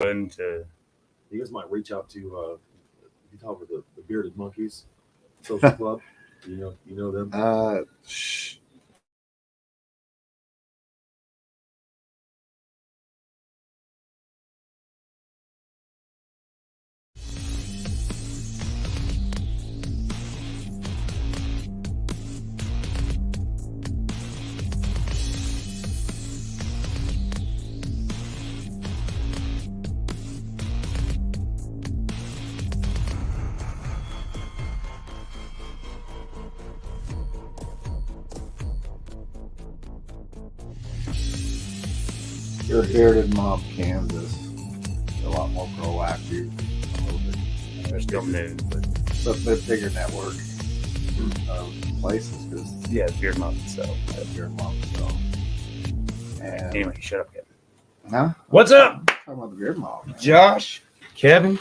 And you guys might reach out to you talk with the Bearded Monkeys Social Club. You know them. Your Bearded Mob Kansas, a lot more proactive, a little bit. they're still new, but But bigger network of places because Beard Mob itself. Beard Mob itself. And Anyway, shut up, Kevin. huh? What's up, Talking about the Beard Mob, man. Josh, Kevin,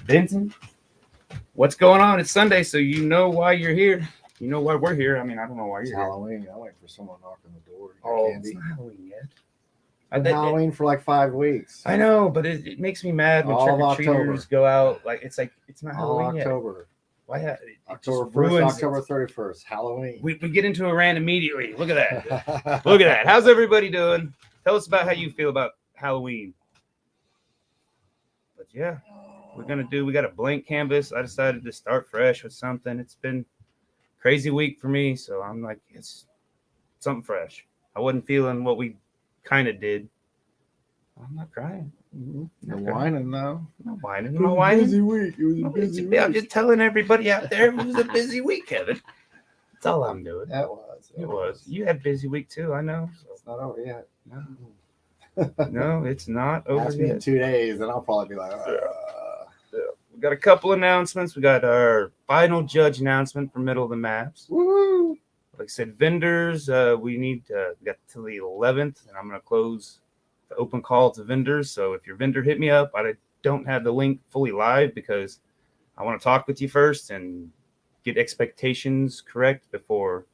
Benton? What's going on? It's Sunday, so you know why you're here. You know why we're here. I mean, I don't know why It's you're here. Halloween. I'm waiting for someone knocking the door. Oh, Candy. it's not Halloween yet. Halloween for like 5 weeks. I know, but it makes me mad when All of trick-or-treaters go out. Like it's not All Halloween October. yet. Why? It October just 1st, ruins October it. 31st, Halloween. We get into a rant immediately. Look at that. Look at that. How's everybody doing? Tell us about how you feel about Halloween. But yeah, we got a blank canvas. I decided to start fresh with something. It's been a crazy week for me, so I'm like, it's something fresh. I wasn't feeling what we kind of did. I'm not crying. You're whining now. I'm not whining. It I'm not was a whining. busy week. It was a busy week. I'm just telling everybody out there it was a busy week, Kevin. That's all I'm doing. That was. It was. You had a busy week too, I know. It's not over yet. No, it's not over Ask me in yet. 2 days, and I'll probably be like, We got a couple announcements. We got our final judge announcement for middle of the maps. woo! Like I said, vendors, we got till the 11th, and I'm going to close the open call to vendors. So if your vendor hit me up, I don't have the link fully live because I want to talk with you first and get expectations correct before,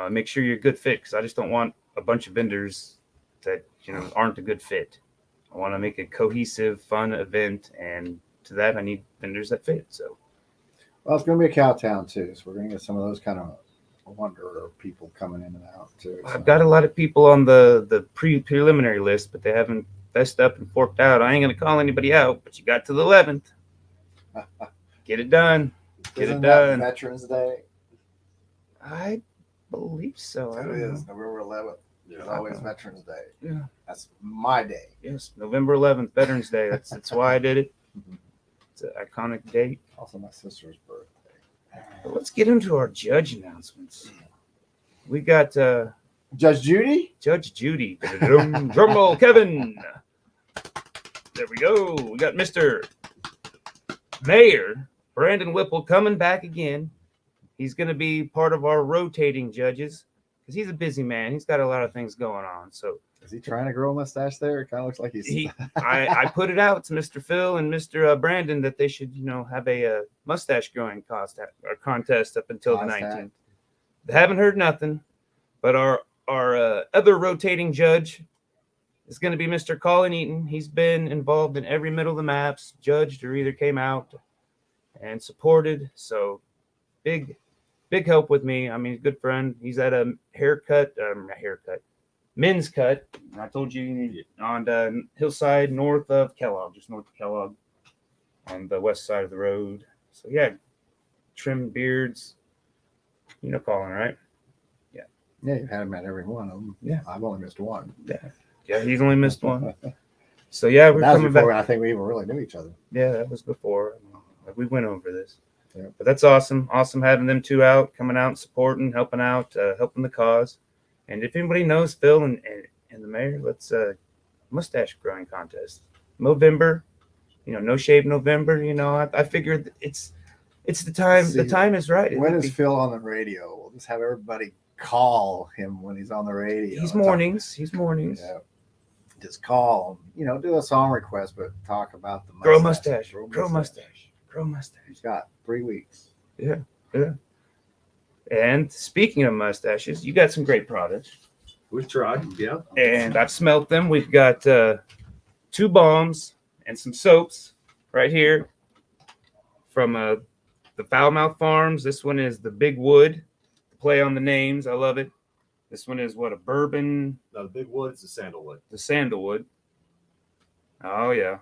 make sure you're a good fit, because I just don't want a bunch of vendors that, aren't a good fit. I want to make a cohesive, fun event, and to that, I need vendors that fit. So, Well, it's going to be a cow town, too, so we're going to get some of those kind of wanderer people coming in and out, too. So. I've got a lot of people on the preliminary list, but they haven't fessed up and forked out. I ain't going to call anybody out, but you got to the 11th. Get it done. Get Isn't it that done. Veterans Day? I believe so. I It don't is know. November 11th. It's always Veterans Day. Yeah. That's my day. Yes, November 11th, Veterans Day. That's why I did it. It's an iconic date. Also my sister's birthday. But let's get into our judge announcements. We got Judge Judy? Judge Judy. Drum roll, Kevin. There we go. We got Mr. Mayor Brandon Whipple coming back again. He's going to be part of our rotating judges because he's a busy man. He's got a lot of things going on. So Is he trying to grow a mustache there? It kind of looks like he's. I put it out to Mr. Phil and Mr. Brandon that they should, have a mustache growing contest up until the 19th. They haven't heard nothing, but our other rotating judge is going to be Mr. Colin Eaton. He's been involved in every middle of the maps, judged or either came out and supported. So big help with me. I mean, he's a good friend. He's at a men's cut. I told you on Hillside, north of Kellogg, just north of Kellogg, on the west side of the road. So yeah, trim beards. You know Colin, right? Yeah, you've had him at every one of them. Yeah. I've only missed one. Yeah, he's only missed one. So yeah, we're that was coming before back. I think we even really knew each other. Yeah, that was before. We went over this. Yeah. But that's awesome. Awesome having them two out, coming out, supporting, helping out, helping the cause. And if anybody knows Phil and the mayor, let's mustache growing contest. November, no shave November. I figured it's the time. See, the time is right. When is Phil on the radio? We'll just have everybody call him when he's on the radio. He's mornings. He's mornings. Yeah. Just call him. Do a song request, but talk about the mustache. Grow mustache. Grow mustache. Grow mustache. He's got 3 weeks. Yeah. And speaking of mustaches, you got some great products. We've tried, yeah. And I've smelt them. We've got 2 bombs and some soaps right here from the Fowl Mouth Farms. This one is the Big Wood. Play on the names. I love it. This one is what, a bourbon? Now the Big Wood is the sandalwood. The sandalwood. Oh, yeah.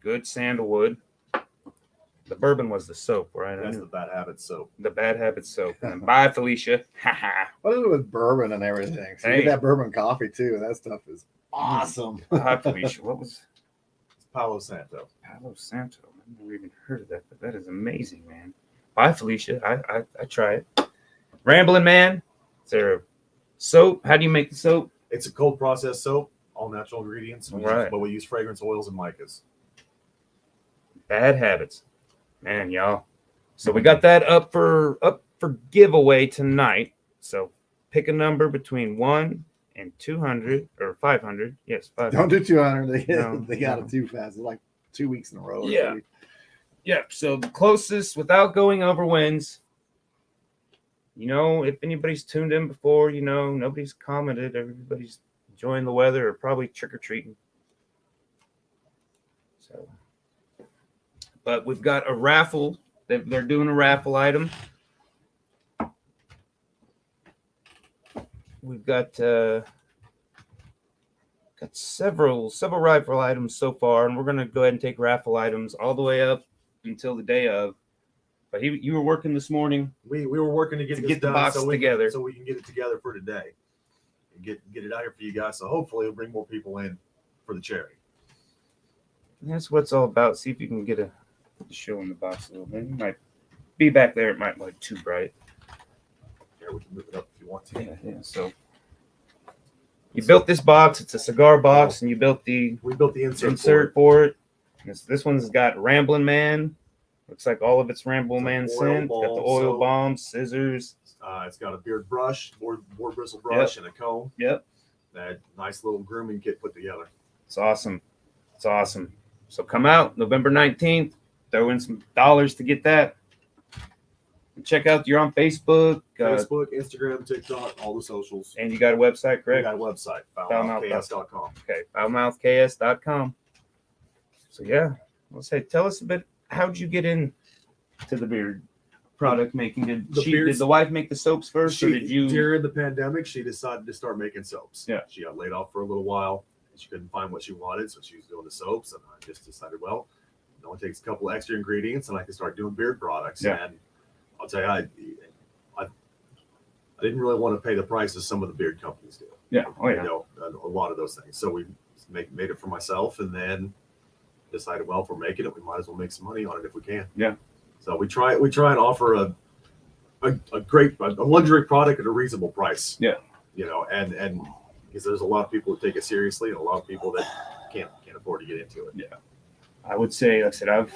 Good sandalwood. The bourbon was the soap, right? That's the Bad Habits soap. The Bad Habits soap. And bye, Felicia. Ha What is it with bourbon and everything? So you Hey. get that bourbon coffee too. That stuff is awesome. Hi, Felicia. What was It's Palo Santo. Palo Santo? I've never even heard of that, but that is amazing, man. Bye, Felicia. I try it. Rambling Man. Is there a soap? How do you make the soap? It's a cold processed soap, all natural ingredients. Right. But we use fragrance oils and micas. Bad Habits. Man, y'all. So we got that up for giveaway tonight. So pick a number between 1 and 200 or 500. Yes, 500. Don't do 200. No, They got no. it too fast. It's like 2 weeks in a row. or Yeah. 3. Yeah, so the closest without going over wins. You know, if anybody's tuned in before, you know, nobody's commented. Everybody's enjoying the weather or probably trick-or-treating. So, but we've got a raffle. They're doing a raffle item. We've got several raffle items so far, and we're going to go ahead and take raffle items all the way up until the day of. But you were working this morning. We were working to get this get the done box together. so we can get it together for today and get it out here for you guys. So hopefully it'll bring more people in for the cherry. And that's what it's all about. See if you can get a show in the box a little bit. It might be back there. It might be like too bright. Yeah, we can move it up if you want to. Yeah. So you built this box. It's a cigar box, and you built the We built the insert for it. This one's got Rambling Man. Looks like all of it's Rambling Man It's like oil scent. Got the balm, oil soap. bombs, scissors. It's got a beard brush, board bristle brush, and a comb. Yep. That nice little grooming kit put together. It's awesome. It's awesome. So come out November 19th. Throw in some dollars to get that. And check out, you're on Facebook. Facebook, Instagram, TikTok, all the socials. And you got a website, We correct? got a website, Foulmouth.com. foulmouthks.com. Okay, foulmouthks.com. So yeah, let's say, tell us a bit. How'd you get in to the beard product making? Did the wife make the soaps first, or did you? During the pandemic, she decided to start making soaps. Yeah. She got laid off for a little while. She couldn't find what she wanted, so she was doing the soaps, and I just decided, well, it only takes a couple extra ingredients, and I can start doing beard products. Yeah. And I'll tell you, I didn't really want to pay the prices some of the beard companies do. Yeah. Oh yeah. You know, a lot of those things. So we made it for myself, and then decided, well, if we're making it, we might as well make some money on it if we can. Yeah. So we try and offer a great luxury product at a reasonable price. Yeah. You know, and because there's a lot of people that take it seriously, and a lot of people that can't afford to get into it. Yeah. I would say, like I said, I've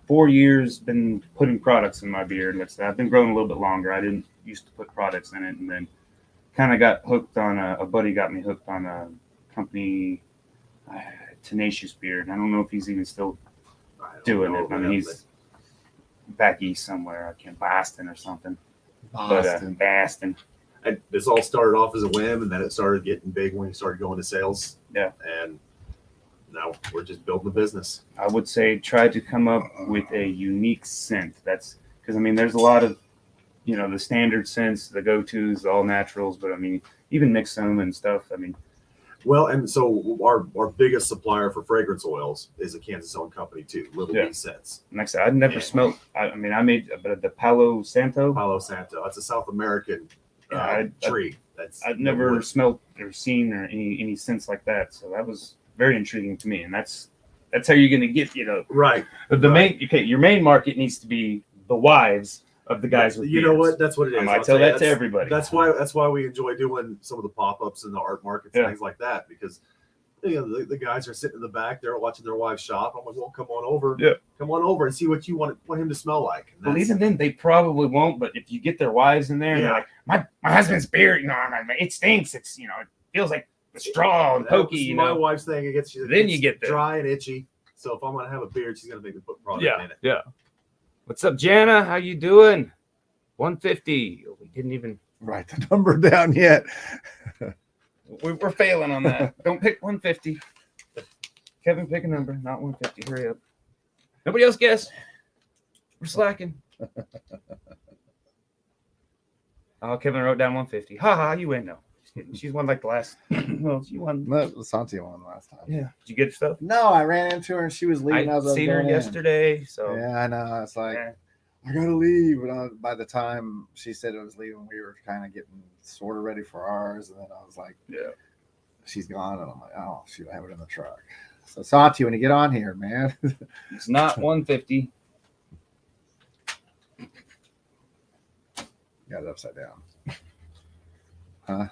4 years been putting products in my beard. Like I said, I've been growing a little bit longer. I didn't used to put products in it, and then kind of got hooked on a buddy got me hooked on a company, Tenacious Beard. I don't know if he's even still I don't doing know it. I if mean, we he's have back east somewhere. I can't, Boston or something. Boston. But Boston. and this all started off as a whim, and then it started getting big when we started going to sales. Yeah. And now we're just building a business. I would say try to come up with a unique scent. That's because, I mean, there's a lot of, you know, the standard scents, the go-tos, all naturals, but I mean, even mix them and stuff. I mean, Well, and so our biggest supplier for fragrance oils is a Kansas-owned company too, Little Yeah. B Scents. like I said, I'd never smelled. I mean, I made the Palo Santo. Palo Santo. That's a South American tree. I'd never smelled or seen or any scents like that. So that was very intriguing to me, and that's how you're going to get, you know, Right. your main market needs to be the wives of the guys with You know beards. what? That's what it is. I might I'll tell you, that to everybody. That's why we enjoy doing some of the pop-ups and the art markets and Yeah. things like that, because you know the guys are sitting in the back, they're watching their wives shop. I'm like, well, come on over. Yeah. Come on over and see what you want him to smell like. And Well, that's- even then, they probably won't. But if you get their wives in there, and they're Yeah. like, my husband's beard, you know, it stinks. It's, you know, it feels like straw and that pokey. was You my know, wife's thing. It gets Then you get there. dry and itchy. So if I'm gonna have a beard, she's gonna make me put product in it. yeah. What's up, Jana? How you doing? 150. We didn't even. Write the number down yet. We're failing on that. Don't pick 150. Kevin, pick a number, not 150. Hurry up. Nobody else guess. We're slacking. Oh, Kevin wrote down 150. Ha ha, you win. No, just kidding. She's won like the last. Well, she won. No, Santi won last time. Yeah. Did you get her stuff? No, I ran into her and she was leaving. I as I was seen her going in. yesterday. So Yeah, I know. It's like, yeah. I gotta leave. But by the time she said it was leaving, we were kind of getting sort of ready for ours. And then I was like, Yeah. she's gone. And I'm like, oh, shoot, I have it in the truck. So, Santi, when you get on here, man. It's not 150. Got it upside down. Huh?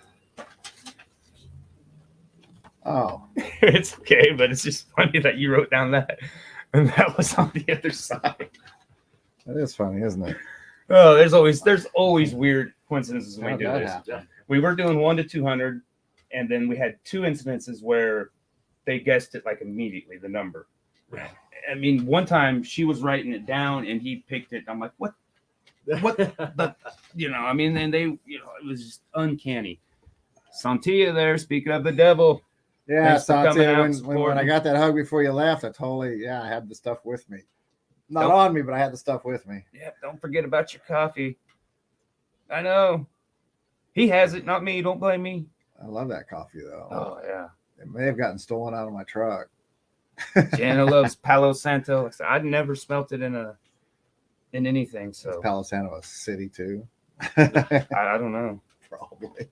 Oh, It's okay, but it's just funny that you wrote down that, and that was on the other side. that is funny, isn't it? Oh, there's always weird coincidences when we How'd do that this. happen? We were doing 1 to 200, and then we had 2 incidences where they guessed it like immediately, the number. I mean, one time she was writing it down and he picked it. I'm like, what the, I mean, and they, it was just uncanny. Santia there, speaking of the devil. Yeah, Thanks for Santi, coming out and when I supporting. got that hug before you left, I I had the stuff with me. Not Nope. on me, but I had the stuff with me. Yeah, don't forget about your coffee. I know. He has it, not me. Don't blame me. I love that coffee, though. Oh, yeah. It may have gotten stolen out of my truck. Jana loves Palo Santo. Like I said, I'd never smelt it in anything. So Palo Santo a city, too. I don't know. Probably.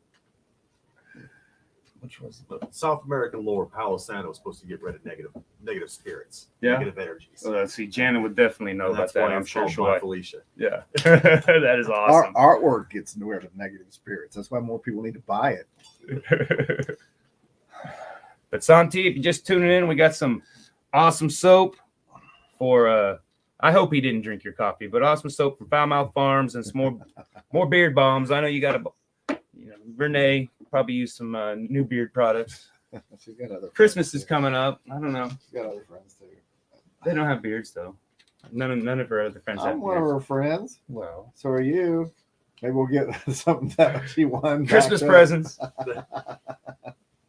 Which was South American lore, Palo Santo is supposed to get rid of negative spirits, Yeah. negative energies. let's see. Jana would definitely know And about that's that. why I'm it's sure called she'll By like. Felicia. Yeah. That is awesome. Artwork gets rid of negative spirits. That's why more people need to buy it. But Santi, if you're just tuning in, we got some awesome soap for I hope he didn't drink your coffee, but awesome soap from Fowl Mouth Farms and some more beard balms. I know you got Renee probably use some new beard products. She's got other Christmas friends, is too. coming up. I don't know. She's got other friends too. They don't have beards though. None of her other friends have I'm one of beards. her friends. Well, So are you. Maybe we'll get something that she won. back Christmas up. presents.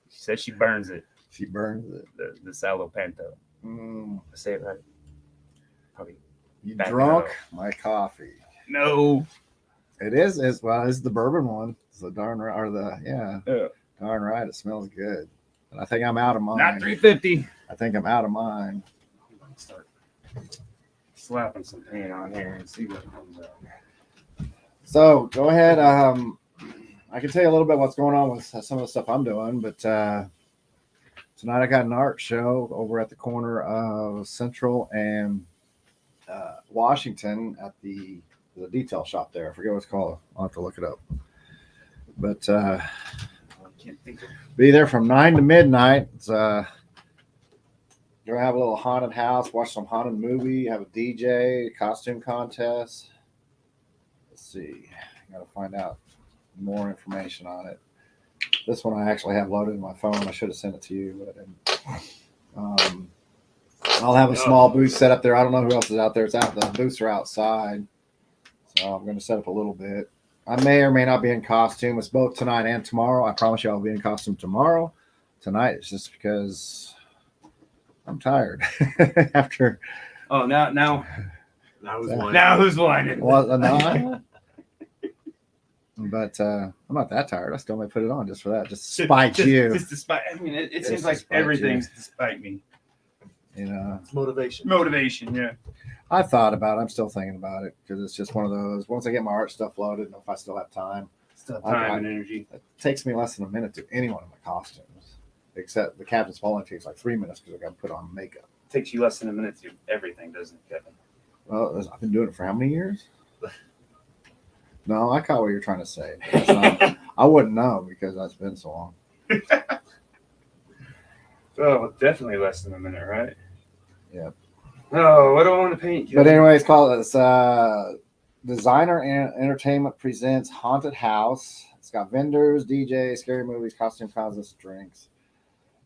She says she burns it. She burns it. The Salo Panto. Mm, I say it right. Probably. you Back drunk up. my coffee. No. It is as well as the bourbon one. It's the darn right, or the Yeah. darn right. It smells good. And I think I'm out of mine. Not 350. I think I'm out of mine. Start slapping some paint on here and see what comes out. So go ahead. I can tell you a little bit what's going on with some of the stuff I'm doing, but tonight I got an art show over at the corner of Central and Washington at the detail shop there. I forget what it's called. I'll have to look it up. But I can't think of be there from 9 to midnight. It's gonna have a little haunted house, watch some haunted movie, have a DJ, costume contest. Let's see. I gotta find out more information on it. This one I actually have loaded in my phone. I should have sent it to you, but I didn't. I'll have a small booth set up there. I don't know who else is out there. It's out. The booths are outside, so I'm going to set up a little bit. I may or may not be in costume. It's both tonight and tomorrow. I promise you I'll be in costume tomorrow. Tonight it's just because I'm tired after. Oh, now Who's whining? now who's whining? Well, no, but I'm not that tired. I still may put it on just for that, just to spite you. Just to spite. I mean, it Just seems to like spite everything's to spite me. You know, It's motivation. Motivation, yeah. I thought about it. I'm still thinking about it because it's just one of those. Once I get my art stuff loaded, and if I still have time, Still I- time and energy. it takes me less than a minute to do any one of my costumes, except the Captain's Falling takes like 3 minutes because I got to put on makeup. Takes you less than a minute to do everything, doesn't it, Kevin? Well, I've been doing it for how many years? No, I caught what you're trying to say. It's not- I wouldn't know because that's been so long. Oh, definitely less than a minute, right? Yep. Oh, what do I want to paint? But anyway, it's called Designer Entertainment Presents Haunted House. It's got vendors, DJs, scary movies, costume contests, drinks.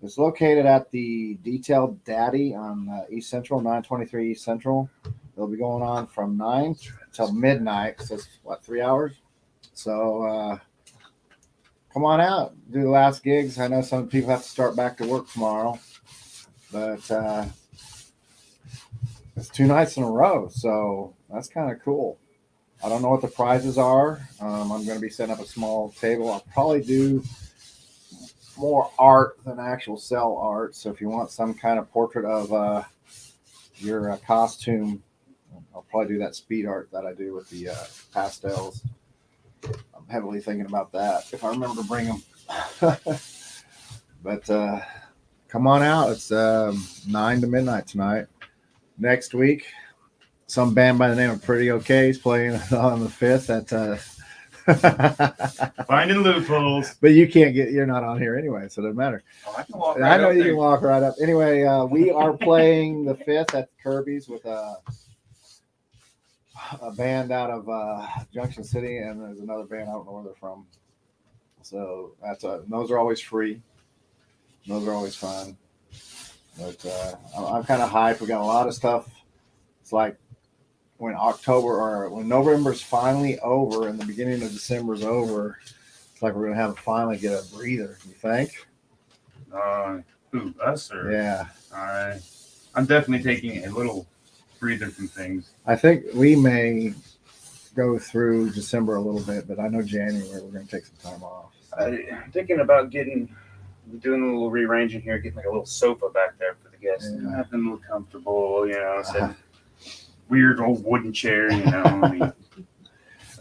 It's located at the Detailed Daddy on East Central, 923 East Central. It'll be going on from 9 till midnight. So it's what, 3 hours? So come on out, do the last gigs. I know some people have to start back to work tomorrow. but it's 2 nights in a row, so that's kind of cool. I don't know what the prizes are. I'm going to be setting up a small table. I'll probably do more art than actual cell art. So if you want some kind of portrait of your costume, I'll probably do that speed art that I do with the pastels. I'm heavily thinking about that if I remember to bring them. But come on out. It's 9 to midnight tonight. Next week, some band by the name of Pretty Okay is playing on the 5th at Finding loopholes. but you're not on here anyway, so it doesn't matter. Oh, I can walk I right know up you there. can walk right up. Anyway, we are playing the 5th at Kirby's with a band out of Junction City, and there's another band, I don't know where they're from. So those are always free. Those are always fun. But I'm kind of hyped. We got a lot of stuff. It's like when November's finally over and the beginning of December's over, it's like we're gonna finally get a breather. You think? Who, us or? Yeah. All right. I'm definitely taking a little breather from things. I think we may go through December a little bit, but I know January we're gonna take some time off. So. I'm thinking about doing a little rearranging here, getting like a little sofa back there for the guests, Yeah. have them look comfortable, instead of weird old wooden chair, I mean.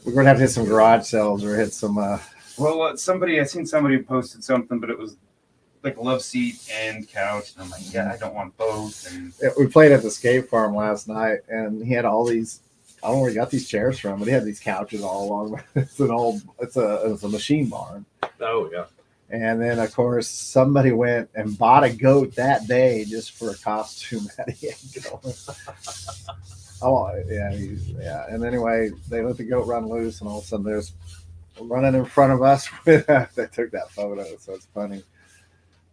We're gonna have to hit some garage sales or hit some. Well, I seen somebody posted something, but it was like a love seat and couch, and I'm like, yeah, I don't want both. And We played at the skate farm last night, and he had all these. I don't know where he got these chairs from, but he had these couches all along. It's a machine barn. Oh yeah. And then of course somebody went and bought a goat that day just for a costume that he had going. Oh yeah. And anyway, they let the goat run loose, and all of a sudden there's running in front of us. They took that photo, so it's funny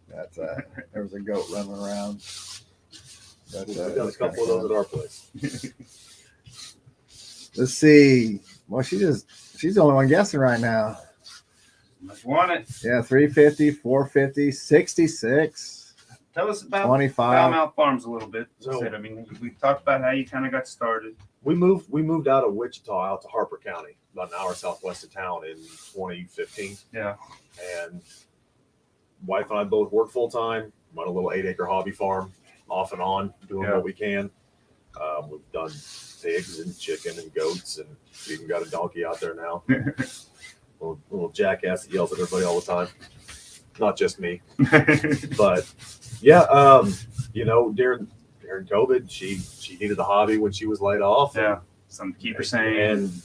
that there was a goat running around. But, We've got a couple of those at our place. Let's see. Well, she's the only one guessing right now. must want it. Yeah, 350, 450, 66, Tell us about 25. Fowl Mouth Farms a little bit. So- I mean, we talked about how you kind of got started. We moved out of Wichita out to Harper County, about an hour southwest of town in 2015. Yeah. And wife and I both work full time, run a little 8-acre hobby farm off and on, doing what we can. We've done pigs and chicken and goats, and we even got a donkey out there now. little jackass that yells at everybody all the time. Not just me, but yeah, during COVID, she needed a hobby when she was laid off. Yeah. Something to keep her sane. And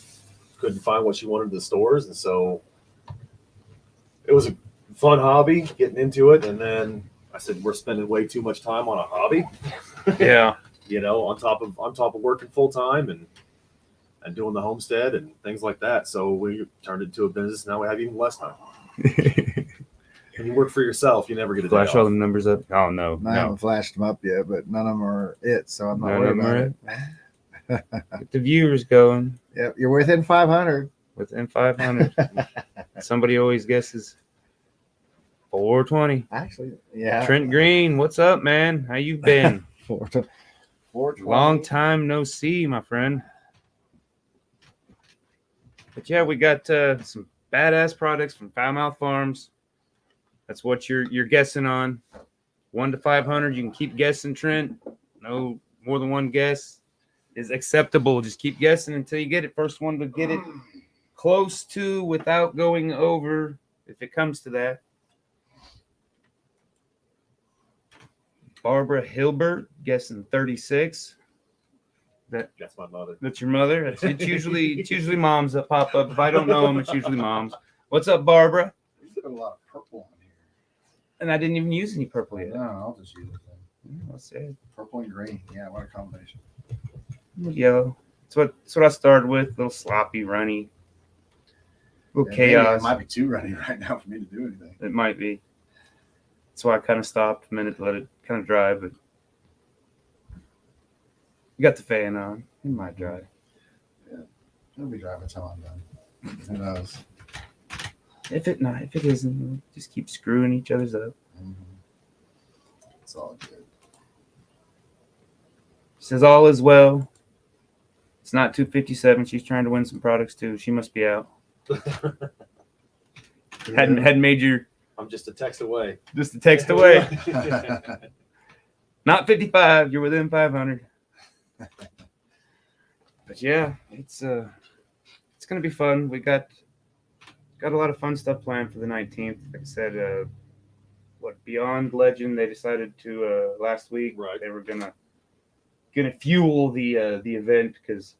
couldn't find what she wanted in the stores, and so it was a fun hobby getting into it. And then I said, we're spending way too much time on a hobby. Yeah. On top of working full time and doing the homestead and things like that. So we turned it into a business. Now we have even less time. When you work for yourself, you never get a day Flash all off. them numbers up. Oh no. I haven't flashed them up yet, but none of them are it, so I'm not None worried of them about it. Get the viewers going Yep, you're within 500. within 500. Somebody always guesses 420. Actually, yeah. Trent Green, what's up, man? How you been? 420. Long time no see, my friend. But yeah, we got some badass products from Fowl Mouth Farms. That's what you're guessing on. 1 to 500. You can keep guessing, Trent. No more than one guess is acceptable. Just keep guessing until you get it. First one to get it close to without going over, if it comes to that. Barbara Hilbert guessing 36. That's my mother. That's your mother. It's usually moms that pop up. If I don't know them, it's usually moms. What's up, Barbara? You put a lot of purple on here. And I didn't even use any purple yet. No, I'll just use it then. Let's say Purple and green. Yeah, what a combination. yellow. That's what I started with. A little sloppy, runny, little Yeah, maybe chaos. It might be too runny right now for me to do anything. It might be. That's why I kind of stopped a minute to let it kind of dry. But you got the fan on. It might dry. It'll be dry by the time I'm done. Who knows? If it isn't, we'll just keep screwing each other's up. Mm-hmm. It's all good. Says all is well. It's not 2:57. She's trying to win some products too. She must be out. Hadn't made your I'm just a text away. just a text away. Not 55. You're within 500. But yeah, it's gonna be fun. We got a lot of fun stuff planned for the 19th. Like I said, Beyond Legend? They decided to last week. Right. They were gonna fuel the event because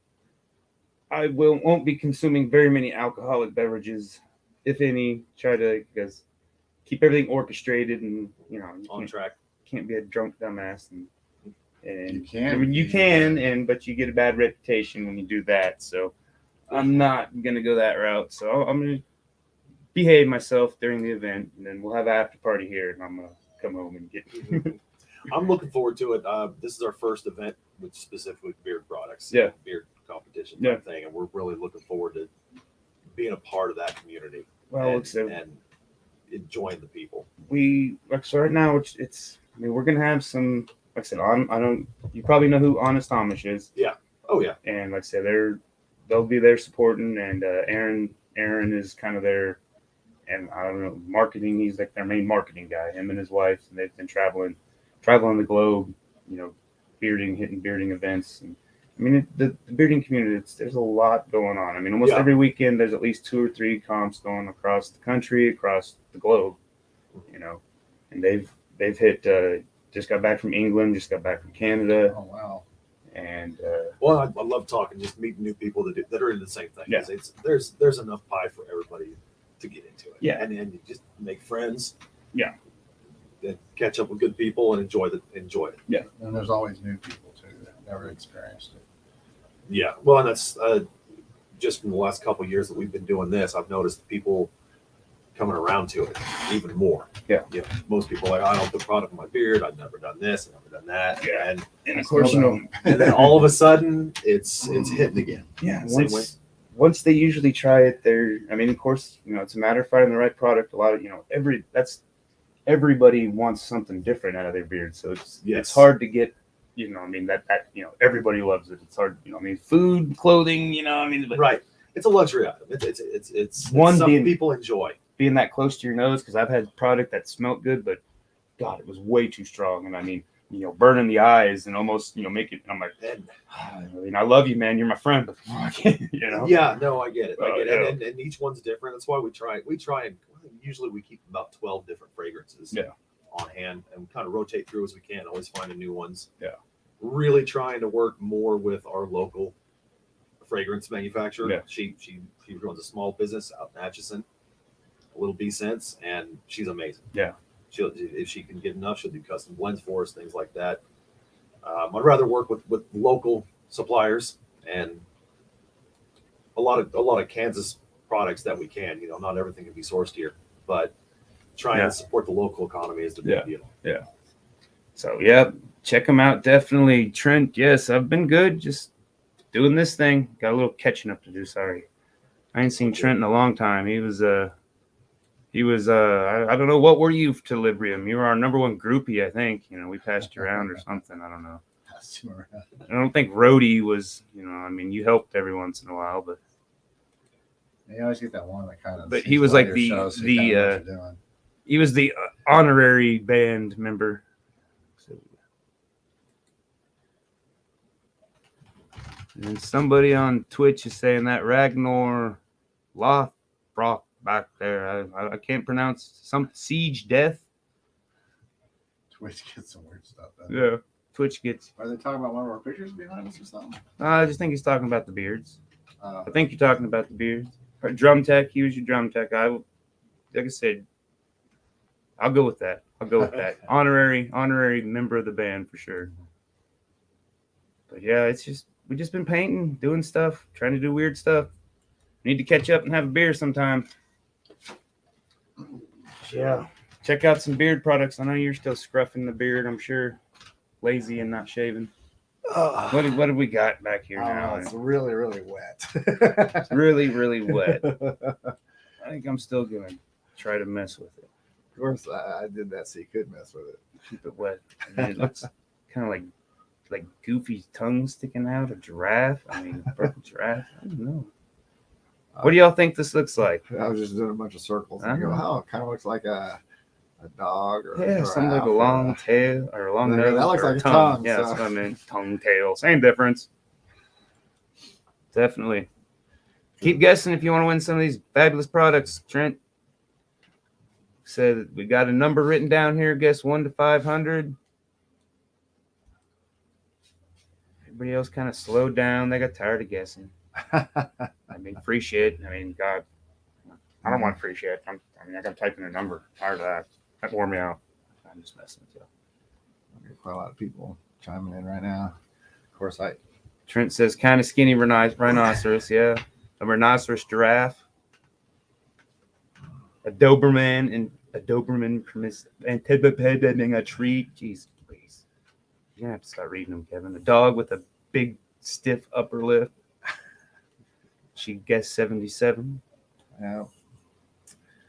I won't be consuming very many alcoholic beverages, if any. Try to because keep everything orchestrated and On track. Can't be a drunk dumbass and You can. I mean, you can, but you get a bad reputation when you do that. So I'm not gonna go that route. So I'm gonna behave myself during the event, and then we'll have an after party here, and I'm gonna come home and get. I'm looking forward to it. This is our first event with specifically beard products. Yeah. Beard competition Yeah. type thing, and we're really looking forward to being a part of that community Well, and enjoying the people. So right now it's. I mean, we're gonna have some. Like I said, I don't. You probably know who Honest Amish is. Oh yeah. And like I said, they'll be there supporting, and Aaron is kind of their, and I don't know, marketing. He's like their main marketing guy. Him and his wife, and they've been traveling the globe, hitting bearding events. And I mean, the bearding community, there's a lot going on. I mean, almost every weekend there's at least 2 or 3 comps going across the country, across the globe. And they've hit. Just got back from England. Just got back from Canada. Oh wow. And Well, I love talking, just meeting new people that are into the same thing. Yeah. There's enough pie for everybody to get into it. Yeah. And you just make friends. Yeah. Then catch up with good people and enjoy it. And there's always new people too that never experienced it. Yeah. Well, and that's just from the last couple of years that we've been doing this, I've noticed people coming around to it even more. Yeah. Most people are like, I don't put product in my beard. I've never done this. I've never done that. Yeah. And of course, and then all of a sudden it's hitting again. Yeah. Same way. Once they usually try it, of course, it's a matter of finding the right product. A lot of, everybody wants something different out of their beard. So it's hard to get, that everybody loves it. It's hard, food, clothing, but Right. It's a luxury item. It's One something being- people enjoy. being that close to your nose, because I've had product that smelled good, but God, it was way too strong. And I mean, burning the eyes and almost, make it. I'm like, I love you, man. You're my friend, but Yeah, no, I get it. Yeah. And each one's different. That's why we try and usually we keep about 12 different fragrances on hand and kind of rotate through as we can, always finding new ones. Yeah. Really trying to work more with our local fragrance manufacturer. Yeah. She runs a small business out in Atchison, a little B-Sense, and she's amazing. Yeah. If she can get enough, she'll do custom blends for us, things like that. I'd rather work with local suppliers and a lot of Kansas products that we can. Not everything can be sourced here, but trying to support the local economy is the big deal. Yeah. So check them out. Definitely. Trent, yes, I've been good. Just doing this thing. Got a little catching up to do. Sorry. I ain't seen Trent in a long time. He was I don't know, what were you to Librium? You were our number one groupie, I think. We passed you around or something. I don't know. I don't think Rhodey was, you helped every once in a while, but You always get that one that kind of. But he was like he was the honorary band member. So, and somebody on Twitch is saying that Ragnar Lothbrok back there. I can't pronounce some Siege Death. Twitch gets some weird stuff. Yeah, Twitch gets. Are they talking about one of our pictures behind us or something? I just think he's talking about the beards. I think you're talking about the beards. Or drum tech. He was your drum tech. Like I said, I'll go with that. Honorary member of the band for sure. But yeah, we just been painting, doing stuff, trying to do weird stuff. Need to catch up and have a beer sometime. Yeah. Check out some beard products. I know you're still scruffing the beard, I'm sure. Lazy and not shaving. What have we got back here now? It's really, really wet. It's really, really wet. I think I'm still going to try to mess with it. Of course, I did that so you could mess with it. Keep it wet. And it looks kind of like like goofy tongue sticking out. A giraffe. I mean, purple giraffe. I don't know. What do y'all think this looks like? I was just doing a bunch of circles and I go, oh, it kind of looks like a dog or Yeah, a something like a giraffe long tail or a long That nose. looks or like a tongue, Yeah, so. that's what I meant. Tongue, tail, same difference. Definitely. Keep guessing if you want to win some of these fabulous products, Trent. Said we got a number written down here. Guess 1 to 500. Everybody else kind of slowed down. They got tired of guessing. I mean, free shit. I mean, God, I don't want free shit. I got to type in a number. Tired of that. That wore me out. I'm just messing with you. Quite a lot of people chiming in right now. Of course, Trent says kind of skinny rhinoceros. Yeah, a rhinoceros giraffe, a Doberman, and a Doberman anticipating a treat. Jeez, please. You're gonna have to start reading them, Kevin. A dog with a big, stiff upper lip. She guessed 77. yeah,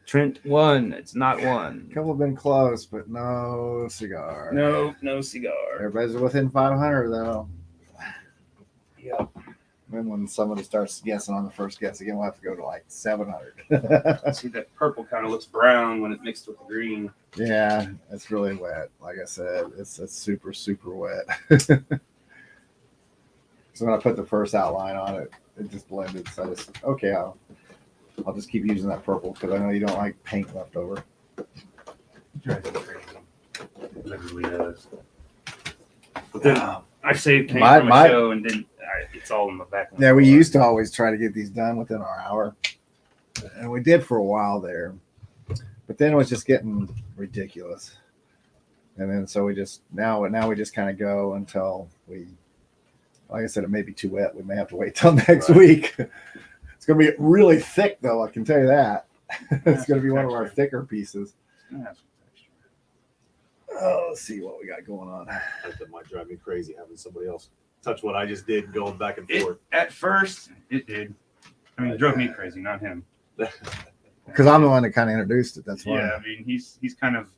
Trent won. It's not one. a couple have been close, but no cigar. No cigar. Everybody's within 500 though. Yep. Then when somebody starts guessing on the first guess again, we'll have to go to like 700. See, that purple kind of looks brown when it's mixed with the green. Yeah, it's really wet. Like I said, it's super, super wet. So when I put the first outline on it, it just blended. So I just, okay, I'll just keep using that purple because I know you don't like paint left over. Drives me crazy. It literally does. But then I saved paint My- from a my- show and then it's all in the back. Yeah, we used to always try to get these done within our hour. And we did for a while there. But then it was just getting ridiculous. And then so we just now we just kind of go until we, like I said, it may be too wet. We may have to wait till next week. It's going to be really thick, though. I can tell you that. It's going to be one of our thicker pieces. Oh, let's see what we got going on. That might drive me crazy having somebody else touch what I just did, going back and forth. At first, it did. I mean, it drove me crazy, not him. Because I'm the one that kind of introduced it. That's why. Yeah, I mean, he's kind of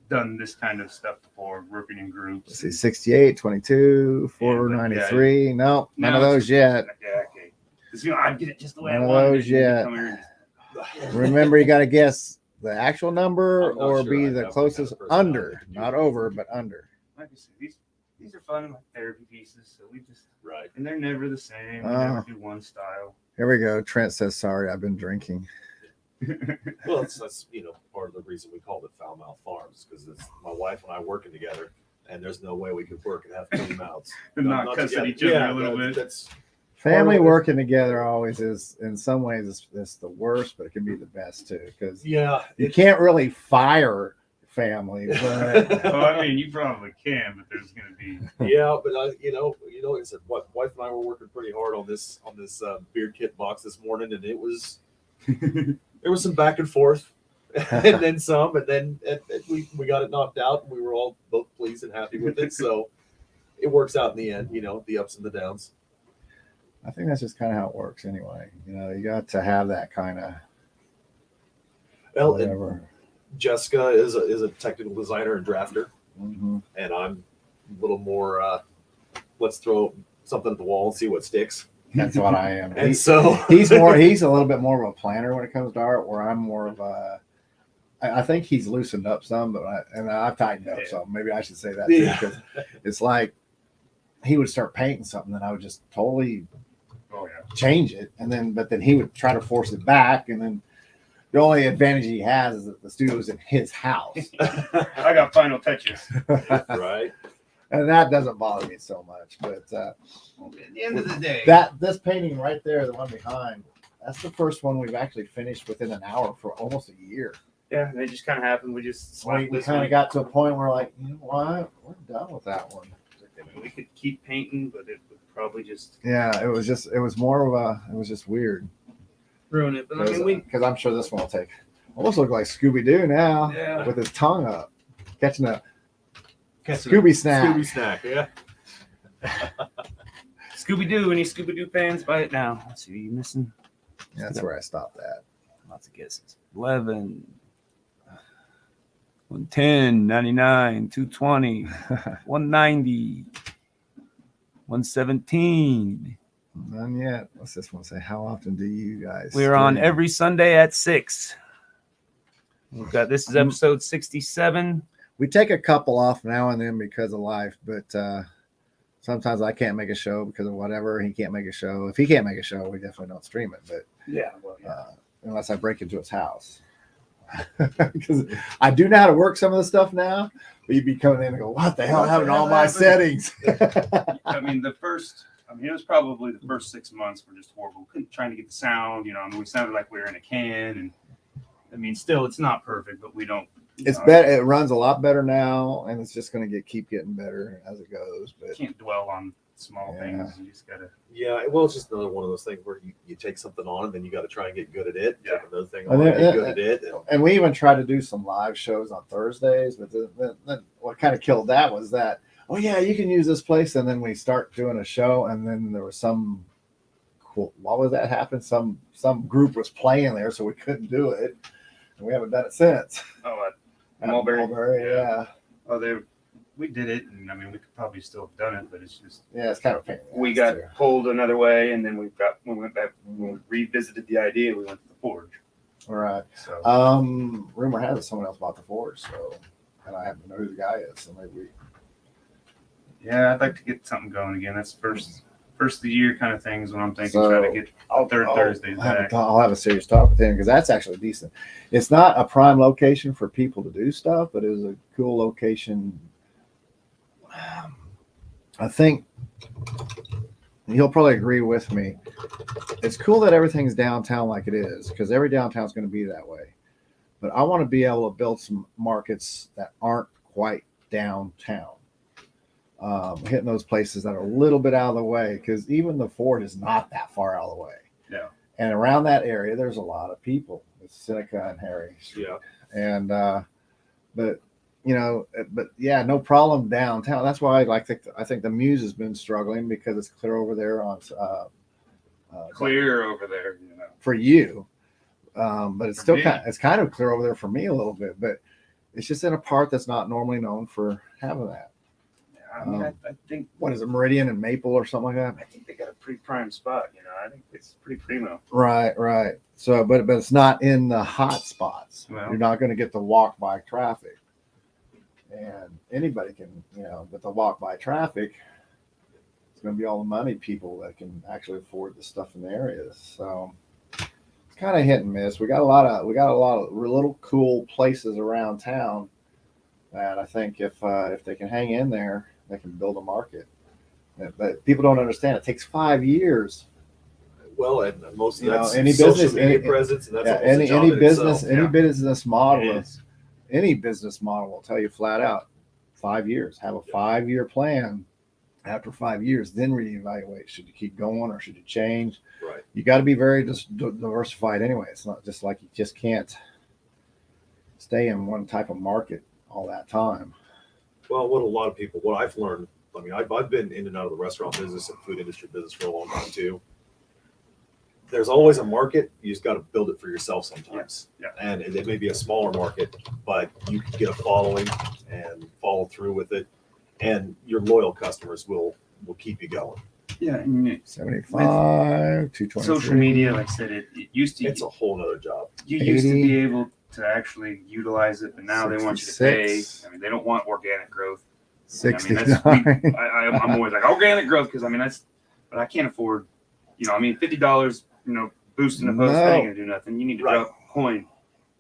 done this kind of stuff before, working in groups. Let's see, 68, 22, 493. No, none of those yet. Yeah, okay. Because, I'd get it just the way None I of wanted those it, and yet. you come here and Remember, you got to guess the actual number I'm not or sure. be I the definitely closest got the first under, one. not over, but under. like I said, these are fun like therapy pieces, so we just Right. and they're never the same. We Oh. never do one style. Here we go. Trent says, sorry, I've been drinking. Well, that's part of the reason we called it Fowl Mouth Farms, because it's my wife and I working together, and there's no way we could work and have clean mouths. And not cuss at each other a little bit. That's Family Or- working together always is, in some ways, it's the worst, but it can be the best too. Because you can't really fire family, but Well, I mean, you probably can, but there's going to be. Yeah, but like I said, wife and I were working pretty hard on this beard kit box this morning, and it was there was some back and forth, and then some, and then we got it knocked out, and we were all both pleased and happy with it. So it works out in the end, the ups and the downs. I think that's just kind of how it works anyway. You got to have that kind of Well, and whatever. Jessica is a technical designer and drafter, Mm-hmm. and I'm a little more. Let's throw something at the wall and see what sticks. That's what I am. And so He's a little bit more of a planner when it comes to art, where I'm more of a. I think he's loosened up some, but I've tightened up some. Maybe I should say that too, Yeah. because it's like he would start painting something, and I would just totally Oh yeah. change it, but then he would try to force it back, and then the only advantage he has is that the studio's in his house, I got final touches. right. and that doesn't bother me so much. But At the end of the day, this painting right there, the one behind, that's the first one we've actually finished within an hour for almost a year. yeah, they just kind of happened. We just slapped We this kind one. of got to a point where like, you know what, we're done with that one. We could keep painting, but it would probably just Yeah, it was just weird. ruin it. But I mean, Because I'm sure this one will take almost look like Scooby Doo now Yeah. with his tongue up, catching a Scooby snack. Scooby snack, yeah. Scooby Doo. Any Scooby Doo fans? Buy it now. Let's see, are you missing? That's where I stopped at. Lots of guesses. 11, 110, 99, 220, 190, 117. None yet. What's this one say? How often do you guys? We're on stream? every Sunday at 6. We've got this is episode 67. We take a couple off now and then because of life, but sometimes I can't make a show because of whatever. He can't make a show. If he can't make a show, we definitely don't stream it. But unless I break into his house, because I do know how to work some of the stuff now. But you'd be coming in and go, "What the hell happened to all my settings?" I mean, it was probably the first 6 months were just horrible. Trying to get the sound, we sounded like we were in a can, and I mean, still, it's not perfect, but we don't. It's better. It runs a lot better now, and it's just going to keep getting better as it goes. But Can't dwell on small things. You just gotta. Yeah, well, it's just another one of those things where you take something on and then you got to try and get good at it. Yeah. Take another thing And on and then- get good at it. and we even try to do some live shows on Thursdays, but then what kind of killed that was that, oh yeah, you can use this place, and then we start doing a show, and then there was some cool. What was that happen? Some group was playing there, so we couldn't do it, and we haven't done it since. Oh, At Mulberry? yeah. we did it, and I mean, we could probably still have done it, but it's just It's kind of a pain. in the we ass, got too. pulled another way, and then we went back, when we revisited the idea. We went to the forge. All right. So Rumor has it someone else bought the Forge, so, and I happen to know who the guy is, so maybe yeah, I'd like to get something going again. That's first of the year kind of things when I'm thinking, So, trying to get third Thursdays back. I'll have a serious talk with him because that's actually decent. It's not a prime location for people to do stuff, but it is a cool location. I think he'll probably agree with me. It's cool that everything's downtown like it is, because every downtown is going to be that way. But I want to be able to build some markets that aren't quite downtown. Hitting those places that are a little bit out of the way, because even the Ford is not that far out of the way. Yeah. And around that area, there's a lot of people. It's Seneca and Harry. Yeah. And but yeah, no problem downtown. That's why I think the Muse has been struggling because it's clear over there on Clear over there, for you. But it's For still me. it's kind of clear over there for me a little bit, but it's just in a part that's not normally known for having that. I mean, I think What is it, Meridian and Maple or something like that? I think they got a pretty prime spot. I think it's pretty primo. Right. So, but it's not in the hot spots. Well. You're not going to get the walk by traffic, and anybody can, but the walk by traffic, it's going to be all the money people that can actually afford the stuff in the areas. So it's kind of hit and miss. We got a lot of little cool places around town that I think if they can hang in there, they can build a market. But people don't understand. It takes 5 years. Well, and most of You know, that's any social business- media any- presence, and that's Yeah, almost a job any in business, itself. any yeah. business model, It is. any business model will tell you flat out 5 years. Have a 5-year plan. After 5 years, then reevaluate. Should you keep going or should you change? Right. You got to be very diversified anyway. It's not just like you just can't stay in one type of market all that time. Well, what I've learned, I mean, I've been in and out of the restaurant business and food industry business for a long time too. There's always a market. You just got to build it for yourself sometimes. Yeah. And it may be a smaller market, but you can get a following and follow through with it. And your loyal customers will keep you going. Yeah, and 75, 220. social media, like I said, it used to. It's a whole nother job. You used to 80, be able to actually utilize it, but now they want you to pay. 66. I mean, they don't want organic growth. 69. I'm always like organic growth because I mean but I can't afford. $50. Boosting a post No. ain't gonna do nothing. You need to Right. drop a coin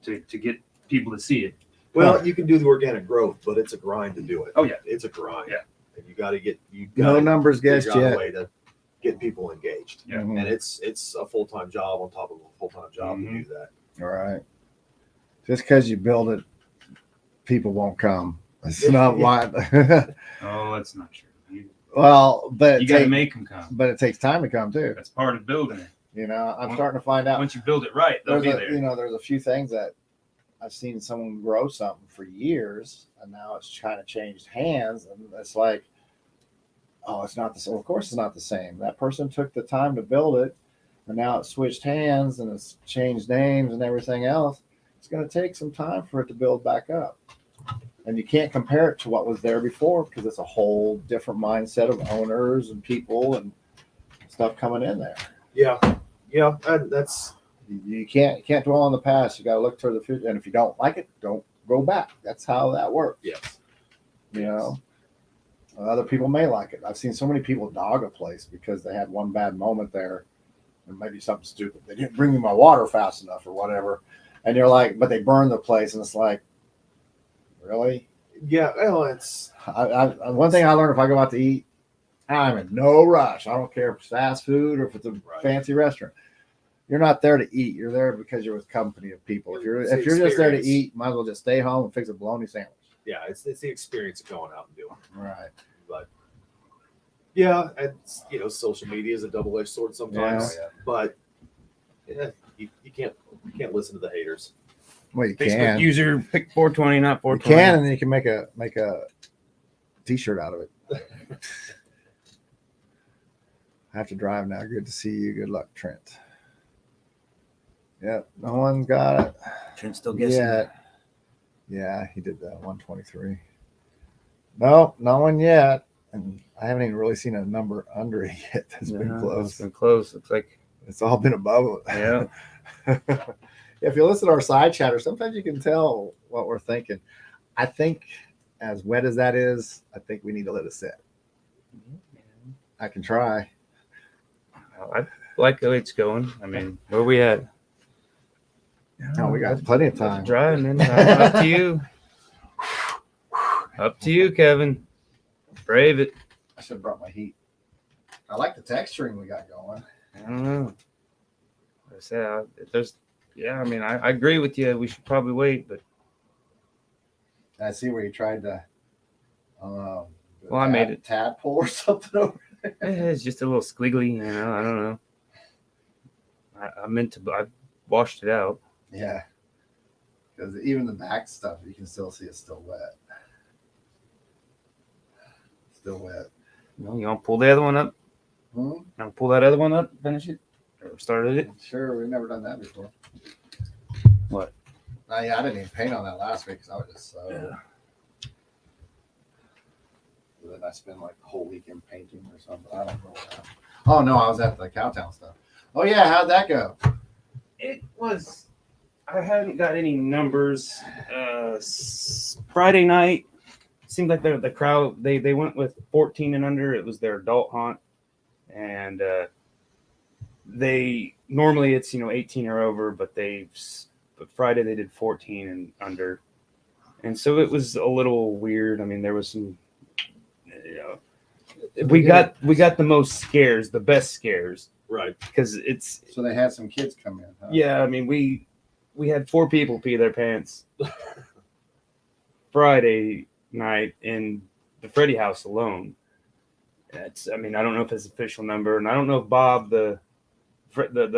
to get people to see it. Well, you can do the organic growth, but it's a grind to do it. Oh, yeah. It's a grind. Yeah. And you got to No numbers guessed figure out yet. a way to get people engaged. Yeah. Mhm. And it's a full-time job on top of a full-time job Mhm. to do that. All right. Just because you build it, people won't come. It's not why. Oh, that's not true. Well, but You got to make them come. but it takes time to come too. That's part of building it. I'm starting to find out. Once you build it right, they'll There's be there. there's a few things that I've seen someone grow something for years, and now it's kind of changed hands, and it's like, oh, it's not the same. Of course, it's not the same. That person took the time to build it, and now it's switched hands and it's changed names and everything else. It's going to take some time for it to build back up. And you can't compare it to what was there before because it's a whole different mindset of owners and people and stuff coming in there. Yeah, and that's You can't dwell on the past. You got to look toward the future. And if you don't like it, don't go back. That's how that works. yes. You know, other people may like it. I've seen so many people dog a place because they had one bad moment there, and maybe something stupid. They didn't bring me my water fast enough or whatever, and you're like, but they burned the place, and it's like, really? Yeah, well, it's One thing I learned: if I go out to eat, I'm in no rush. I don't care if it's fast food or if it's a fancy restaurant. You're not there to eat. You're there because you're with company of people. If you're just there to eat, might as well just stay home and fix a bologna sandwich. yeah, it's the experience of going out and doing it. Right. But yeah, and social media is a double-edged sword sometimes. Yeah. But you can't listen to the haters. Well, you Facebook can. user pick 420, not You 420. can, and then you can make a t-shirt out of it. I have to drive now. Good to see you. Good luck, Trent. Yep, no one's got it Trent's still guessing. yet. Yeah, he did that 123. No one yet. And I haven't even really seen a number under it yet. That's been It's close. been close. Looks like, It's all been above it. yeah. If you listen to our side chatter, sometimes you can tell what we're thinking. I think, as wet as that is, I think we need to let it sit. I can try. I like the way it's going. I mean, where are we at? No, we got plenty of time. Dry, man. Up to you. Up to you, Kevin. Brave it. I should have brought my heat. I like the texturing we got going. I don't know. I said, I mean, I agree with you. We should probably wait, but I see where you tried to. Well, I made it. Tadpole or something over. it's just a little squiggly. I don't know. I meant to. I washed it out. Yeah, because even the back stuff, you can still see it's still wet. Still wet. You want to pull the other one up? Hmm? You want to pull that other one up? Finish it? Or started it? Sure, we've never done that before. What? Yeah, I didn't even paint on that last week because I was just so. Yeah. Then I spend like the whole weekend painting or something. I don't know. Oh no, I was at the Cowtown stuff. Oh yeah, how'd that go? It was. I hadn't got any numbers. Friday night seemed like the crowd. They went with 14 and under. It was their adult hunt, and they normally it's 18 or over, but Friday they did 14 and under, and so it was a little weird. I mean, there was some. We got the most scares, the best scares, Right. because it's. So they had some kids come in. Huh? Yeah, I mean, we had 4 people pee their pants Friday night in the Freddy house alone. I mean, I don't know if it's official number, and I don't know if Bob, the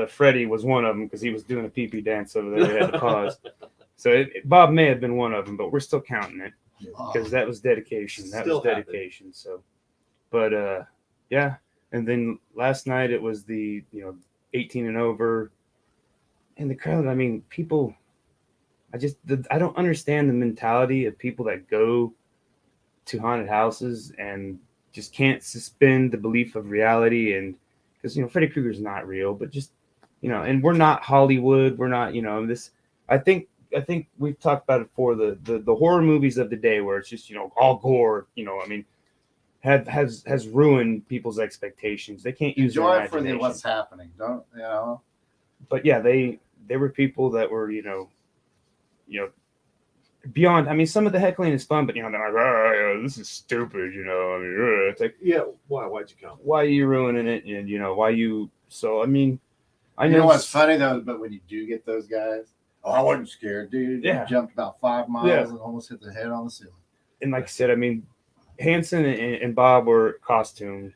Freddy, was one of them because he was doing a pee-pee dance over there. They had to pause. So Bob may have been one of them, but we're still counting it because that was dedication. That Still was dedication. So, but yeah. And then last night it was the 18 and over. And the crowd, I mean, people, I don't understand the mentality of people that go to haunted houses and just can't suspend the belief of reality. And because, Freddy Krueger's not real, but just, and we're not Hollywood. We're not, this, I think we've talked about it before, the horror movies of the day where it's just, all gore, I mean, has ruined people's expectations. They can't use Enjoy their it for imagination. what's happening. Don't But yeah, there were people that were, beyond. I mean, some of the heckling is fun, but they're like, this is stupid. I mean, it's like, Yeah. Why'd you come? why are you ruining it? And why you? So I mean, I You know what's funny though, but when you do get those guys, I wasn't scared, dude. Yeah. You jumped about 5 miles Yeah. and almost hit the head on the ceiling. And like I said, I mean, Hansen and Bob were costumed,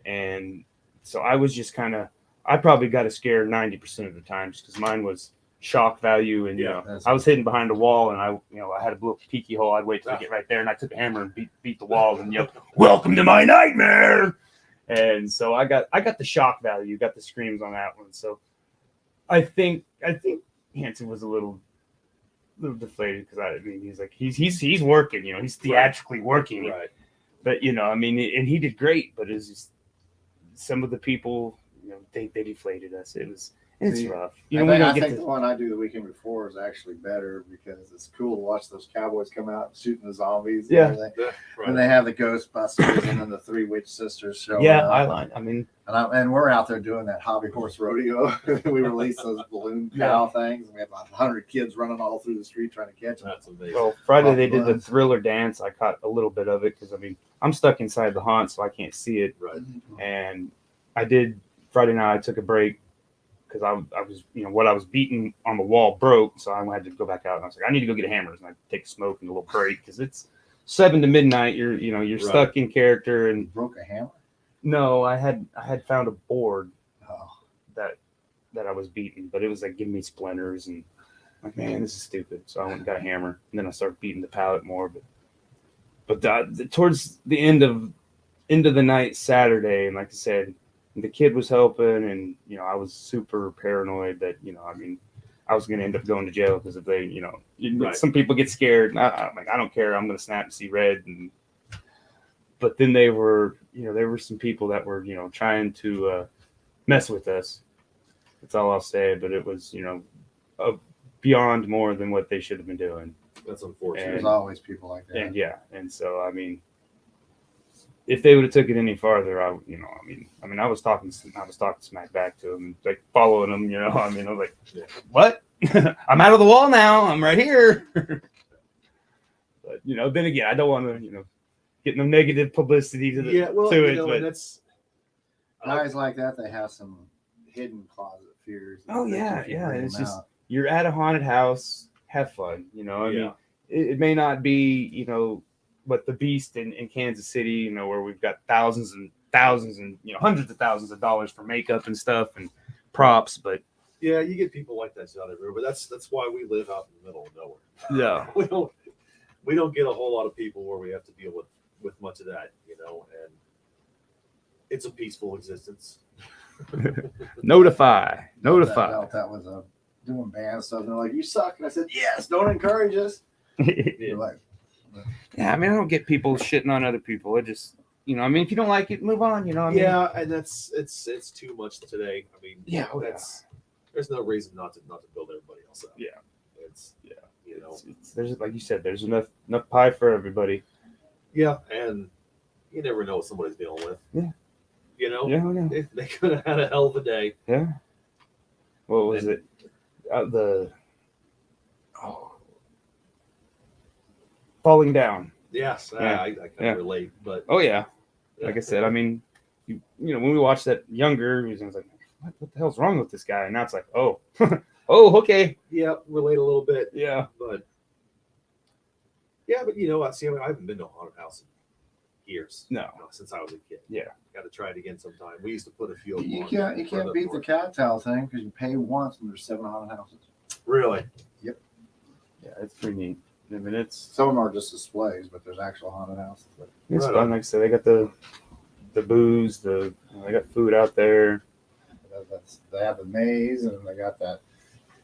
and so I was just I probably got a scare 90% of the time just because mine was shock value, and I was hidden behind a wall, and I had a little peeky hole. I'd wait till I get right there, and I took a hammer and beat the wall and yelled, "Welcome to my nightmare!" And so I got the shock value, got the screams on that one. So I think Hansen was a little little deflated because I mean he's like he's working, you know, he's theatrically working, Right. but you know, I mean, and he did great, but it's just some of the people, you know, they deflated us. It's See, rough. You know, we I don't think get the to. one I do the weekend before is actually better because it's cool to watch those cowboys come out shooting the zombies. Yeah. And everything. Yeah, right. And they have the Ghostbusters and then the three witch sisters showing Yeah, up. I mean, And we're out there doing that hobby horse rodeo. We release those balloon cow things. And we have about 100 kids running all through the street trying to catch them. That's amazing. well, Friday they Off did the runs. Thriller dance. I caught a little bit of it because I mean I'm stuck inside the haunt, so I can't see it. Right. And I did Friday night. I took a break because I was, you know, what I was beating on the wall broke, so I had to go back out. And I was like, I need to go get a hammers, and I take a smoke and a little break because it's 7 to midnight. You're Right. stuck in character. You And broke a hammer? no, I had found a board Oh. that I was beating, but it was like giving me splinters and like, man, this is stupid. So I went and got a hammer, and then I started beating the pallet more. But towards the end of the night Saturday, and like I said, the kid was helping, and you know I was super paranoid that, you know, I mean, I was going to end up going to jail because if they, you know, Right. some people get scared. And I'm like, I don't care. I'm going to snap and see red. But then there were some people that were, you know, trying to mess with us. That's all I'll say. But it was, you know, beyond more than what they should have been doing. That's unfortunate. There's always people like that. And and so I mean, if they would have took it any farther, I was talking smack back to them, like following them, you know. I mean, I was like, Yeah. what? I'm out of the wall now. I'm right here. But you know, then again, I don't want to, you know, get no negative publicity to Yeah, well, to you it. know, But and that's Guys like that, they have some hidden closet fears. Oh, They yeah, keep yeah, bringing it's them just- out. you're at a haunted house, have fun. You know, I mean, Yeah. it may not be, you know, what the Beast in Kansas City, you know, where we've got thousands and thousands and, you know, hundreds of thousands of dollars for makeup and stuff and props, but yeah, you get people like that out everywhere, but that's why we live out in the middle of nowhere. yeah, We don't get a whole lot of people where we have to deal with much of that, you know, and it's a peaceful existence. notify. That was doing band stuff. And they're like, "You suck." And I said, "Yes, don't encourage us." They're like, Yeah, I mean, I don't get people shitting on other people. It just, you know, I mean, if you don't like it, move on. You know, I mean, Yeah, and it's too much today. I mean, Yeah, oh, there's no reason not to build everybody else up. Yeah. It's you know, there's like you said, there's enough pie for everybody. yeah, and you never know what somebody's dealing with. Yeah. You know, Yeah, I know. they could have had a hell of a day. Yeah. What was And- it? Falling down. Yes, Yeah. I can Yeah. relate, but Oh yeah. Like I said, I mean, you know, when we watched that younger, it was like, what the hell's wrong with this guy? And now it's like, oh, oh, okay, yeah, relate a little bit. yeah, But yeah, but you know, I haven't been to a haunted house in years. no, Since I was a kid. Yeah. Got to try it again sometime. We used to put a few. you on can't further beat the north. cattail thing because you pay once and there's 7 haunted houses. Really? yeah, it's pretty neat. I mean, it's Some of them are just displays, but there's actual haunted houses. But It's Right fun. on. Like I said, they got the booze, they got food out there. they have the maze and they got that.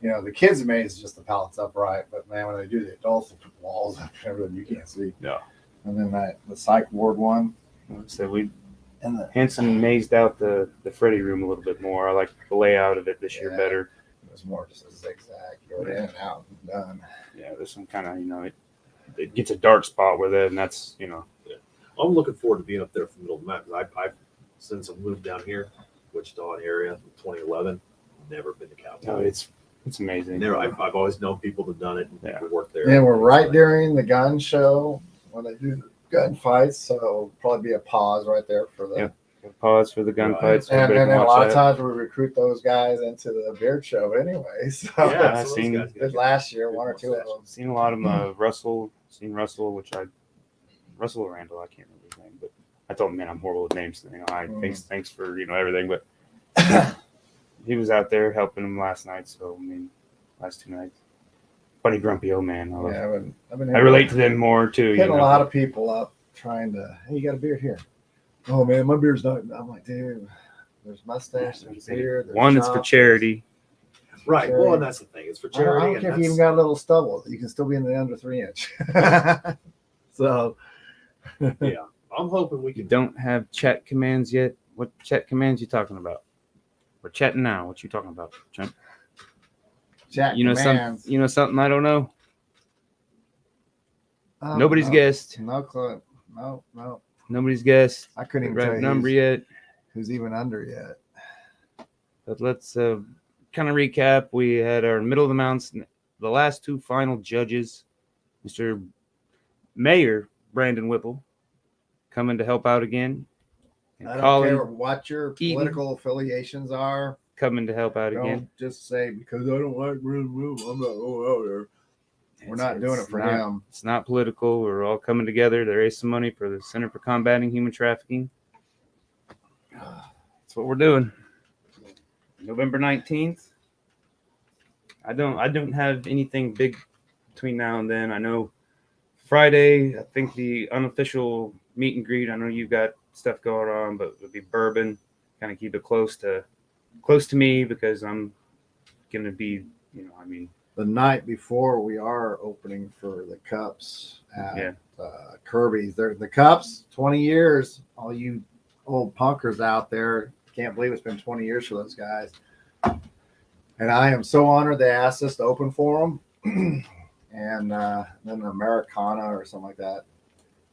You know, the kids' maze is just the pallets upright, but man, when they do the adults, they put walls up and everything you can't see. Yeah. And then the psych ward one. Like I said, we And the Hansen mazed out the Freddy room a little bit more. I like the layout of it this year Yeah. better. it was more just a zigzag. Go in and out and done. Yeah, there's some kind of, you know, it gets a dark spot where then that's, you know, I'm looking forward to being up there from the middle of the mountains. I've since I moved down here, Wichita area, 2011, never been to Cowboy. it's amazing. Never. I've always known people that've done it. And Yeah. people work there. And we're right during the gun show when they do the gun fights, so it'll probably be a pause right there for the. Yep. Pause for the gunfights. so And everybody then can a watch lot of that. times we recruit those guys into the beard show anyway. So Yeah, I've so those seen- guys did get- last year, one or two of them. Seen a lot of them. Russell, Russell or Randall, I can't remember his name, but I told him, man, I'm horrible with names. You know, thanks for, you know, everything, but he was out there helping him last night. So I mean, last 2 nights. Funny grumpy old man. I've been I relate to them more too. You hitting know? a lot of people up trying to. Hey, you got a beard here? Oh man, my beard's not. I'm like, dude, there's mustache, there's beard. There's One is for chop, charity. Right. Charity. Well, and that's the thing. It's for I don't charity. care if and you even got a little stubble. You can still be in the under 3 inch. So, yeah, I'm hoping we You can. don't have chat commands yet. What chat commands you talking about? We're chatting now. What you talking about, Trent? chat You know commands. You know something I don't know. Nobody's No, guessed. No clue. No. Nobody's guessed I couldn't the even tell right you number yet. who's even under yet. But let's kind of recap. We had our middle of the mounts, the last two final judges, Mr. Mayor Brandon Whipple, coming to help out again. And I don't Colin care what your Eaton. political affiliations are. coming to help out Don't again. just say because I don't like Red Room, I'm not going out there. We're not doing it for him. It's not political. We're all coming together to raise some money for the Center for Combating Human Trafficking. That's what we're doing. November 19th. I don't have anything big between now and then. I know Friday, I think the unofficial meet and greet, I know you've got stuff going on, but it'll be bourbon. Kind of keep it close to me because I'm gonna be, The night before we are opening for the Cups at Kirby's. They're the Cups, 20 years. All you old punkers out there can't believe it's been 20 years for those guys. And I am so honored they asked us to open for them. And then Americana or something like that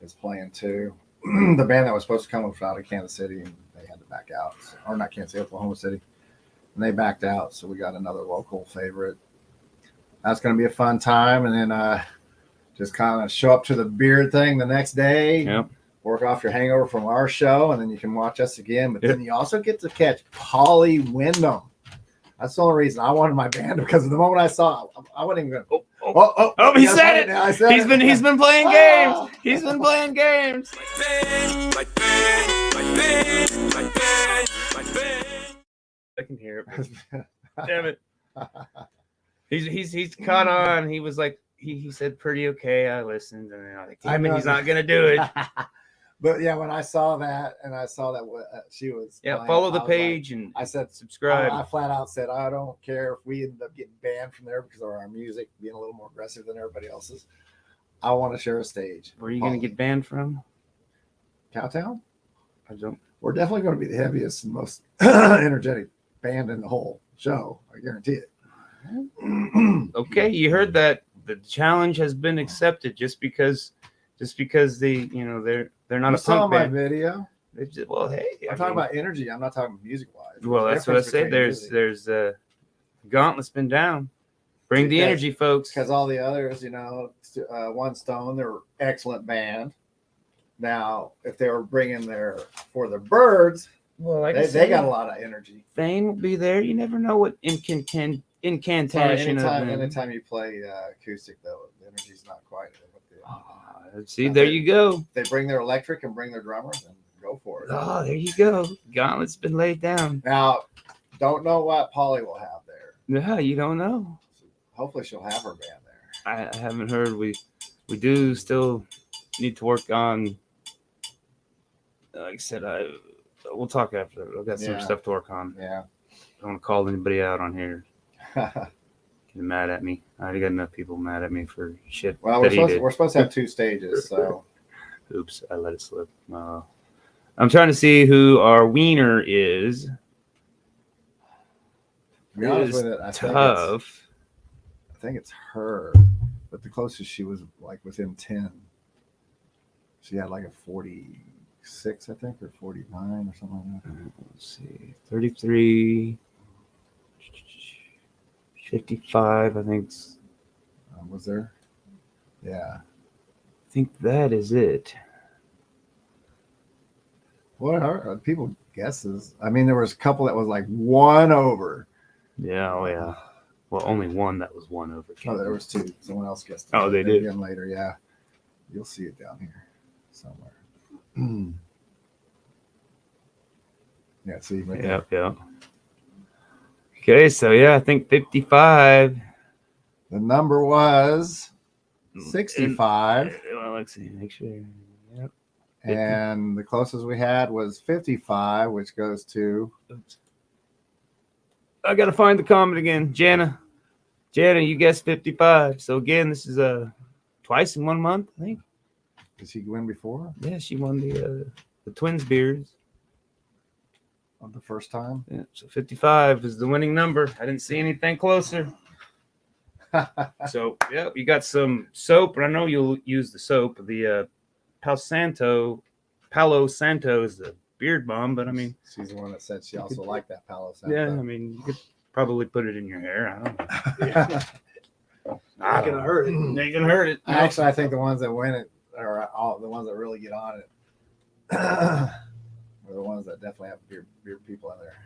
is playing too. The band that was supposed to come was out of Kansas City and they had to back out. Or not Kansas City, Oklahoma City. And they backed out. So we got another local favorite. That's going to be a fun time. And then just kind of show up to the beer thing the next day. Yep. Work off your hangover from our show, and then you can watch us again. But then you also get to catch Polly Wyndham. That's the only reason I wanted my band because the moment I saw, I wasn't even going. Oh, he Yes, said it. I said He's been playing games. He's been playing games. I can hear it. Damn it. He's caught on. He was like he said pretty okay. I listened and I was like, damn it, he's not gonna do it. But yeah, when I saw that and I saw that she was playing, follow the I was page like, and I said subscribe. I flat out said I don't care if we end up getting banned from there because of our music being a little more aggressive than everybody else's. I want to share a stage. Where are you gonna get banned from? Cowtown? I don't. We're definitely going to be the heaviest and most energetic band in the whole show. I guarantee it. Okay, you heard that. The challenge has been accepted just because they they're not You a saw punk my band. video. They just, well, hey, I'm talking about energy. I'm not talking music wise. Well, that's what I say. There's gauntlet's been down. Bring the energy, folks. Because all the others, One Stone, they're an excellent band. Now, if they were bringing for the Birds, Well, they got a lot of energy. Fame will be there. You never know what incantation. Anytime you play acoustic, though, the energy's not quite. See, there you go. They bring their electric and bring their drummers and go for it. Oh, there you go. Gauntlet's been laid down. Now, don't know what Polly will have there. No, you don't know. Hopefully, she'll have her band there. I haven't heard. We do still need to work on. Like I said, we'll talk after. I've got some stuff to work on. Yeah. I don't want to call anybody out on here. Get mad at me. I already got enough people mad at me for shit. Well, we're supposed to have 2 stages, so. Oops, I let it slip. I'm trying to see who our wiener is. To be honest with it, I think it's her, but the closest she was like within 10. She had like a 46, I think, or 49 or something like that. Let's see, 33, 55, I think. Was there? Yeah. I think that is it. What are people guesses? I mean, there was a couple that was like 1 over. Yeah, oh yeah. Well, only one that was 1 over. Oh, there was 2. Someone else guessed. Oh, they did. Again later, yeah. You'll see it down here somewhere. Yeah, see right there. Yep. Okay, so yeah, I think 55. The number was 65. Well, let's see, make sure. Yep. And the closest we had was 55, which goes to Oops. I gotta find the comment again. Jana, you guessed 55. So again, this is twice in 1 month, I think. Did she win before? Yeah, she won the twins beers. On the first time? Yeah, so 55 is the winning number. I didn't see anything closer. So yeah, you got some soap, and I know you'll use the soap. The Palo Santo is the beard balm, but I mean, She's the one that said she also liked that Palo Santo. yeah, I mean, you could probably put it in your hair. I don't know. Yeah. Not gonna hurt it. Ain't gonna hurt it. Actually, I think the ones that win it are all the ones that really get on it. Are the ones that definitely have beard people in there.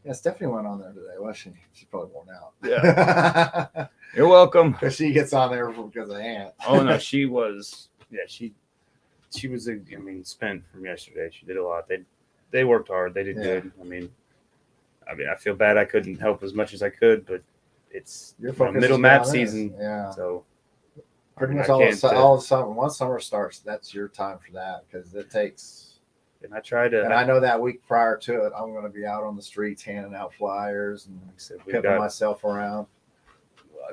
Yeah, Stephanie went on there today, wasn't she? She's probably worn out. Yeah. You're welcome. Because she gets on there because of Aunt. Oh no, she was. Yeah, she was. I mean, spent from yesterday. She did a lot. They worked hard. They did good. I mean, I feel bad I couldn't help as much as I could, but it's middle map season. Yeah. So pretty much all the summer. Once summer starts, that's your time for that because it takes. And I try to. And I know that week prior to it, I'm going to be out on the streets handing out flyers and pimping myself around. Well,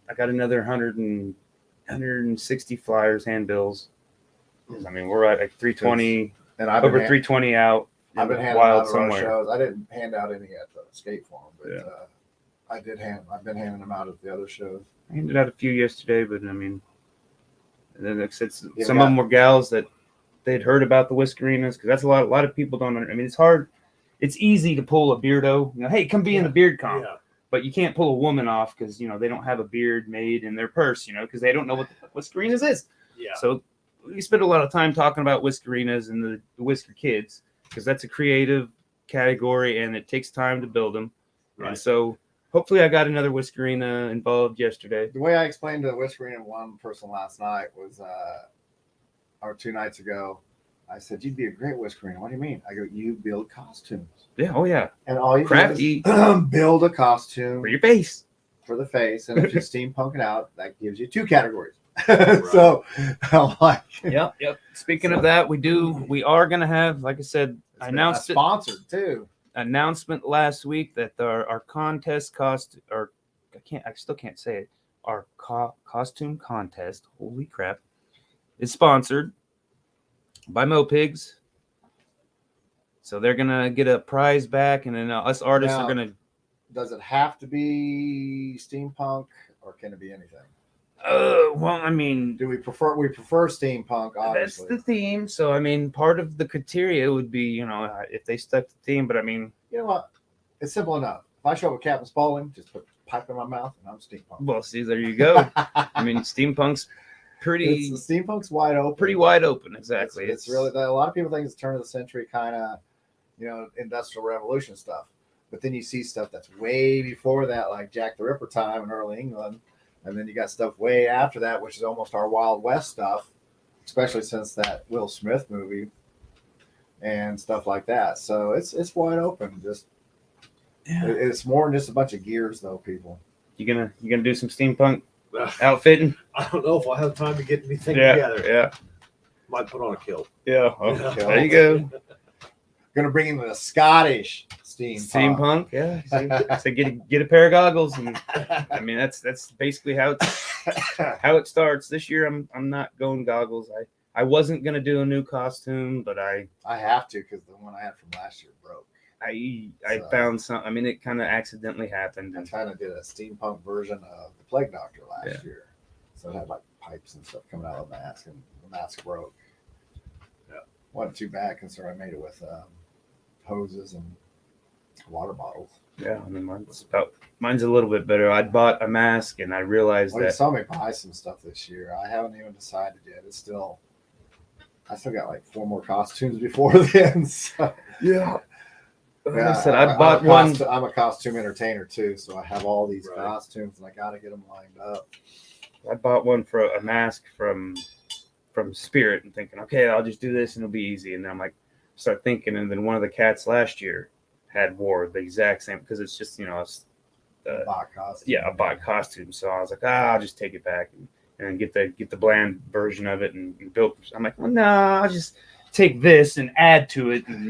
I got another 160 flyers, handbills. I mean, we're at like 320, and I've over 320 out. I've been handing out somewhere. Shows. I didn't hand out any at the skate farm, but I've been handing them out at the other shows. I handed out a few yesterday, but I mean, and then some of them were gals that they'd heard about the Whiskerinas because that's a lot of people don't. I mean, it's hard. It's easy to pull a beardo. You know, hey, come be in the beard comp. Yeah. But you can't pull a woman off because they don't have a beard made in their purse. Because they don't know what the Whiskerinas is. Yeah. So we spend a lot of time talking about Whiskerinas and the Whisker Kids because that's a creative category and it takes time to build them. Right. And so hopefully I got another Whiskerina involved yesterday. The way I explained to the Whiskerina one person last night was. Or 2 nights ago, I said, you'd be a great Whiskerina. What do you mean? I go, you build costumes. Yeah, oh yeah. And all you crafty do is build a costume. For your face. For the face. And if you steampunk it out, that gives you 2 categories. Right. So I'm like. Yep. Speaking of that, we are going to have, like I said, I announced it. Sponsored too. Announcement last week that our contest cost, or I still can't say it. Our costume contest, holy crap, is sponsored by Mopigs. So they're going to get a prize back, and then us artists are going to... Does it have to be steampunk, or can it be anything? Well, I mean... We prefer steampunk, obviously. That's the theme. So, I mean, part of the criteria would be, if they stuck to the theme, but I mean... You know what? It's simple enough. If I show up with Captain Spaulding, just put a pipe in my mouth, and I'm steampunk. Well, see, there you go. I mean, steampunk's steampunk's wide open. Pretty wide open, exactly. It's really a lot of people think it's turn of the century kind of, industrial revolution stuff. But then you see stuff that's way before that, like Jack the Ripper time in early England, and then you got stuff way after that, which is almost our Wild West stuff, especially since that Will Smith movie and stuff like that. So it's wide open. Just it's more than just a bunch of gears, though. People, you gonna do some steampunk outfitting? I don't know if I'll have time to get anything together. Yeah. Might put on a kilt. Yeah. Okay. There you go. Gonna bring in the Scottish steampunk. Yeah. So get a pair of goggles, and I mean that's basically how it starts. This year I'm not going goggles. I wasn't gonna do a new costume, but I have to because the one I had from last year broke. I found some. I mean, it kind of accidentally happened. I kind of did a steampunk version of the Plague Doctor last year, so it had like pipes and stuff coming out of the mask, and the mask broke. Yeah, wasn't too bad considering I made it with hoses and water bottles. Yeah, I mean mine's a little bit better. I bought a mask and I realized that you saw me buy some stuff this year. I haven't even decided yet. I still got like 4 more costumes before then. So. Yeah. Like I said, I bought one. I'm a costume entertainer too, so I have all these costumes and I got to get them lined up. I bought one for a mask from Spirit and thinking, okay, I'll just do this and it'll be easy. And then I'm like, start thinking, and then one of the cats last year wore the exact same because it's just a bot costume. Yeah, a bot costume. So I was like, I'll just take it back and get the bland version of it and build. I'm like, well, no, I'll just take this and add to it and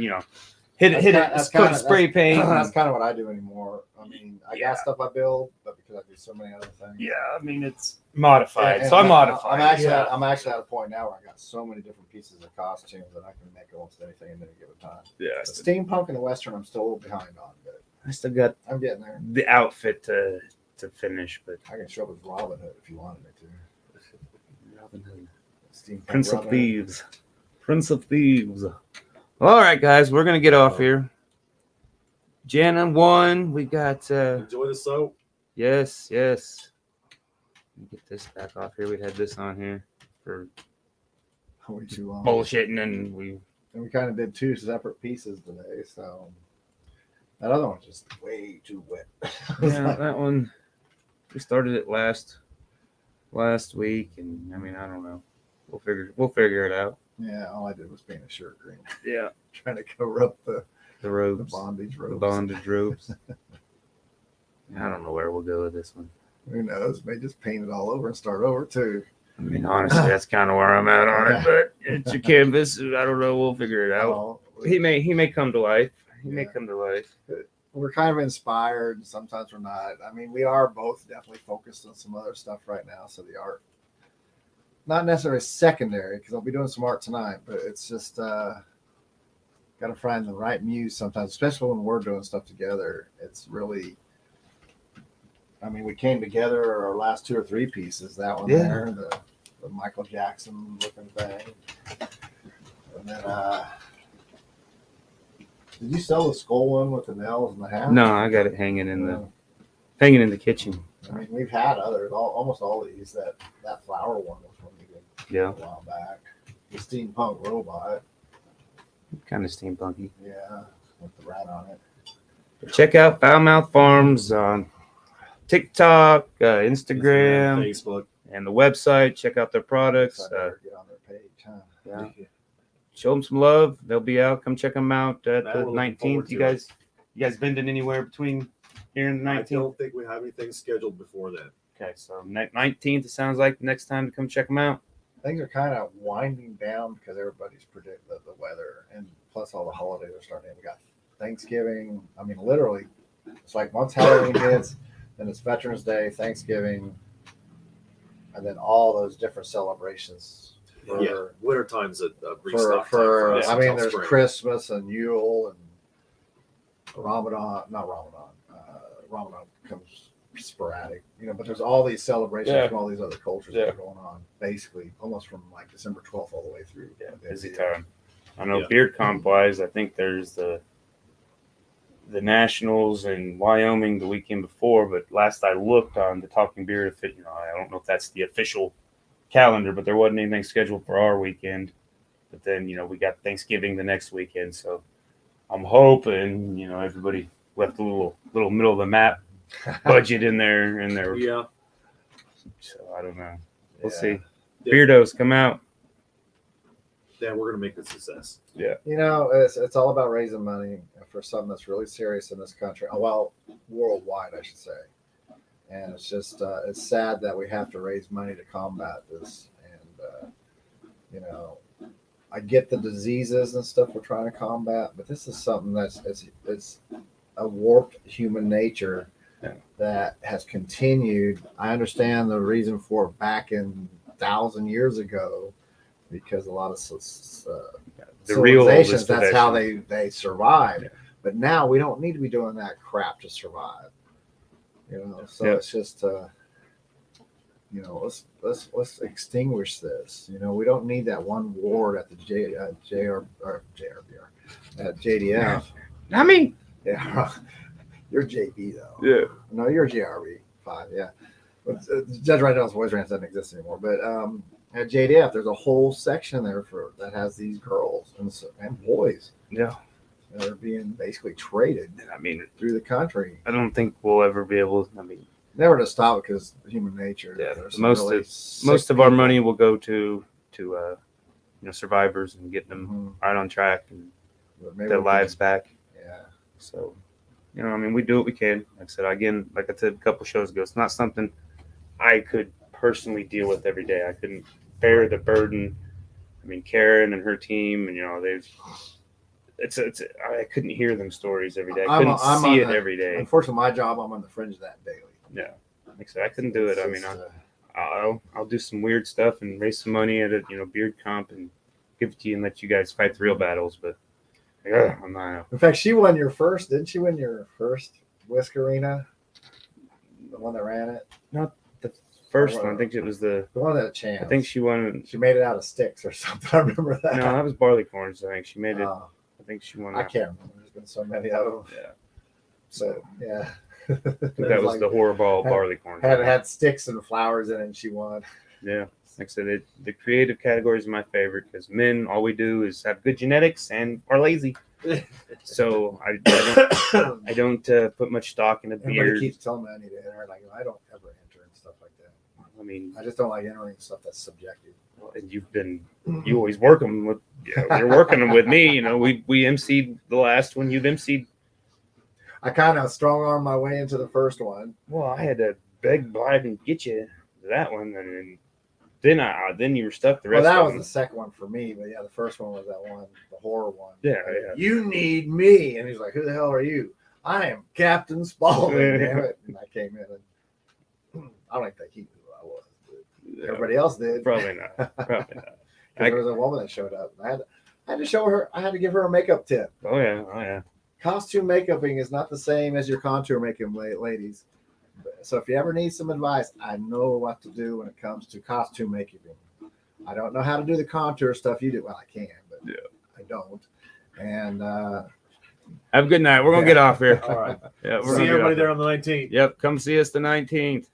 hit That's it, kind- that's put kinda- spray paint. That's kind of what I do anymore. I mean, I Yeah. got stuff I build, but because I do so many other things. Yeah, I mean it's modified, And so I I'm modified. actually, yeah. I'm actually at a point now where I got so many different pieces of costumes that I can make almost anything in any given time. Yeah, The steampunk and the western, I'm still a little behind on, but I still got I'm getting there. the outfit to finish, but I can show up as Robin Hood if you wanted me to. Steampunk Prince of Robin Hood. Thieves. Prince of Thieves. All right, guys, we're gonna get off here. Jana won. We got Enjoy the soap. yes. Let me get this back off here. We had this on here for Way too long. bullshitting, and we And we kind of did 2 separate pieces today, so that other one's just way too wet. yeah, that one we started it last week, and I mean I don't know. We'll figure it out. Yeah, all I did was paint a shirt green, Yeah, trying to cover up the the robes, bondage the ropes. bondage ropes. I don't know where we'll go with this one. Who knows? May just paint it all over and start over too. I mean, honestly, that's kind of where I'm at on it. But it's a canvas. I don't know. We'll figure it out. Oh, He may come to life. He may Yeah. come to life. we're kind of inspired. Sometimes we're not. I mean, we are both definitely focused on some other stuff right now. So the art, not necessarily secondary, because I'll be doing some art tonight. But it's just got to find the right muse sometimes, especially when we're doing stuff together. It's really. I mean, we came together our last 2 or 3 pieces. That one Yeah. there, the Michael Jackson looking thing, and then did you sell the skull one with the nails and the hat? No, I got it hanging in the kitchen. I mean, we've had others. Almost all of these. That flower one was one we did Yeah, a while back. The steampunk robot. kind of steampunky. Yeah, with the rat on it. Check out Fowl Mouth Farms on TikTok, Instagram, Facebook. and the website. Check out their products. So I better get on their page, huh? Yeah. Show them some love. They'll be out. Come check them out at That the we're looking 19th. forward You to it. guys vending anywhere between here and the I 19th? don't think we have anything scheduled before then. Okay, so 19th. It sounds like the next time to come check them out. Things are kind of winding down because everybody's predicting the weather, and plus all the holidays are starting. We got Thanksgiving. I mean, literally, it's like once Halloween hits, then it's Veterans Day, Thanksgiving, and then all those different celebrations. Yeah, winter time's a For restock for time for us I mean, until there's spring. Christmas and Yule and Ramadan. Not Ramadan. Ramadan comes sporadic, but there's all these celebrations Yeah. from all these other cultures that are going on, basically almost from like December 12th all the way through. Yeah, the busy end of the year. time. I know Yeah. beard comp wise, I think there's the Nationals in Wyoming the weekend before, but last I looked on the Talking Beard, I don't know if that's the official calendar, but there wasn't anything scheduled for our weekend. But then, we got Thanksgiving the next weekend, so I'm hoping, everybody left a little middle of the map budget in there, Yeah, so I don't know. We'll Yeah. see. Yeah. Beardos, come out. yeah, we're gonna make it a success. It's all about raising money for something that's really serious in this country. Well, worldwide, I should say. And it's just it's sad that we have to raise money to combat this. And I get the diseases and stuff we're trying to combat, but this is something it's a warped human nature that has continued. I understand the reason for it back in 1,000 years ago, because a lot of The real civilizations, oldest that's how tradition. they survived. Yeah. But now we don't need to be doing that crap to survive. So Yeah. it's just let's extinguish this. We don't need that one ward at the JRBR at JDF. I mean, Yeah, you're JB though. yeah. No, you're JRB 5. Yeah, but Judge Randall's Voice Ranch doesn't exist anymore. But at JDF, there's a whole section there that has these girls and boys Yeah. that are being basically traded I mean, through the country. I don't think we'll ever be able. I mean, Never to stop because human nature. Yeah, There's some most really of sick our people. money will go to survivors and getting them Mhm. right on track and But maybe their we can- lives back. Yeah. So, we do what we can. Like I said, again, like I said a couple shows ago, it's not something I could personally deal with every day. I couldn't bear the burden. I mean, Karen and her team, and I couldn't hear them stories every day. I I'm- couldn't I'm see on it the- every day. Unfortunately, my job, I'm on the fringe of that daily. Yeah, like I said, I couldn't do it. I It's mean, just, I'll do some weird stuff and raise some money at a beard comp and give it to you and let you guys fight the real battles. But I'm not. in fact, she won your first, didn't she win your first Whisk Arena? The one that ran it? First one, I think it was The one that chance. I think she won. She made it out of sticks or something. I remember that. No, that was barleycorns. I think she made it. Oh, I think she won. I That. can't remember. There's been so many of them. Yeah. So, yeah. I think that was the horrible barleycorn. Had sticks and flowers in it, and she won. Yeah, like I said, the creative category is my favorite because men, all we do is have good genetics and are lazy. So I don't put much stock in a Everybody beard. keeps telling me I need to enter. Like, I don't ever enter and stuff like that. I mean, I just don't like entering stuff that's subjective. and you always work them with. Yeah, you're working them with me. We emceed the last one. You've emceed. I kind of strong armed my way into the first one. Well, I had to beg, bribe, and get you to that one, and then you were stuck the Well, rest. that of was them. the second one for me, but yeah, the first one was that one, the horror one. Yeah, yeah. You need me, and he's like, "Who the hell are you?" I am Captain Spaulding. Damn it! And I came in, and I don't think he knew who I was, but everybody else did. Probably not. Probably not. 'Cause there was a woman that showed up. And I had to show her. I had to give her a makeup tip. Oh yeah. Costume makeuping is not the same as your contour making, ladies. So if you ever need some advice, I know what to do when it comes to costume making. I don't know how to do the contour stuff you do. Well, I can, but Yeah. I don't. And Have a good night. We're gonna get off here. All right. Yeah, we're See gonna get everybody off there on the 19th. Yep, come see us the 19th.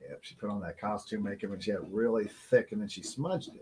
yeah, she put on that costume makeup and she had it really thick, and then she smudged it.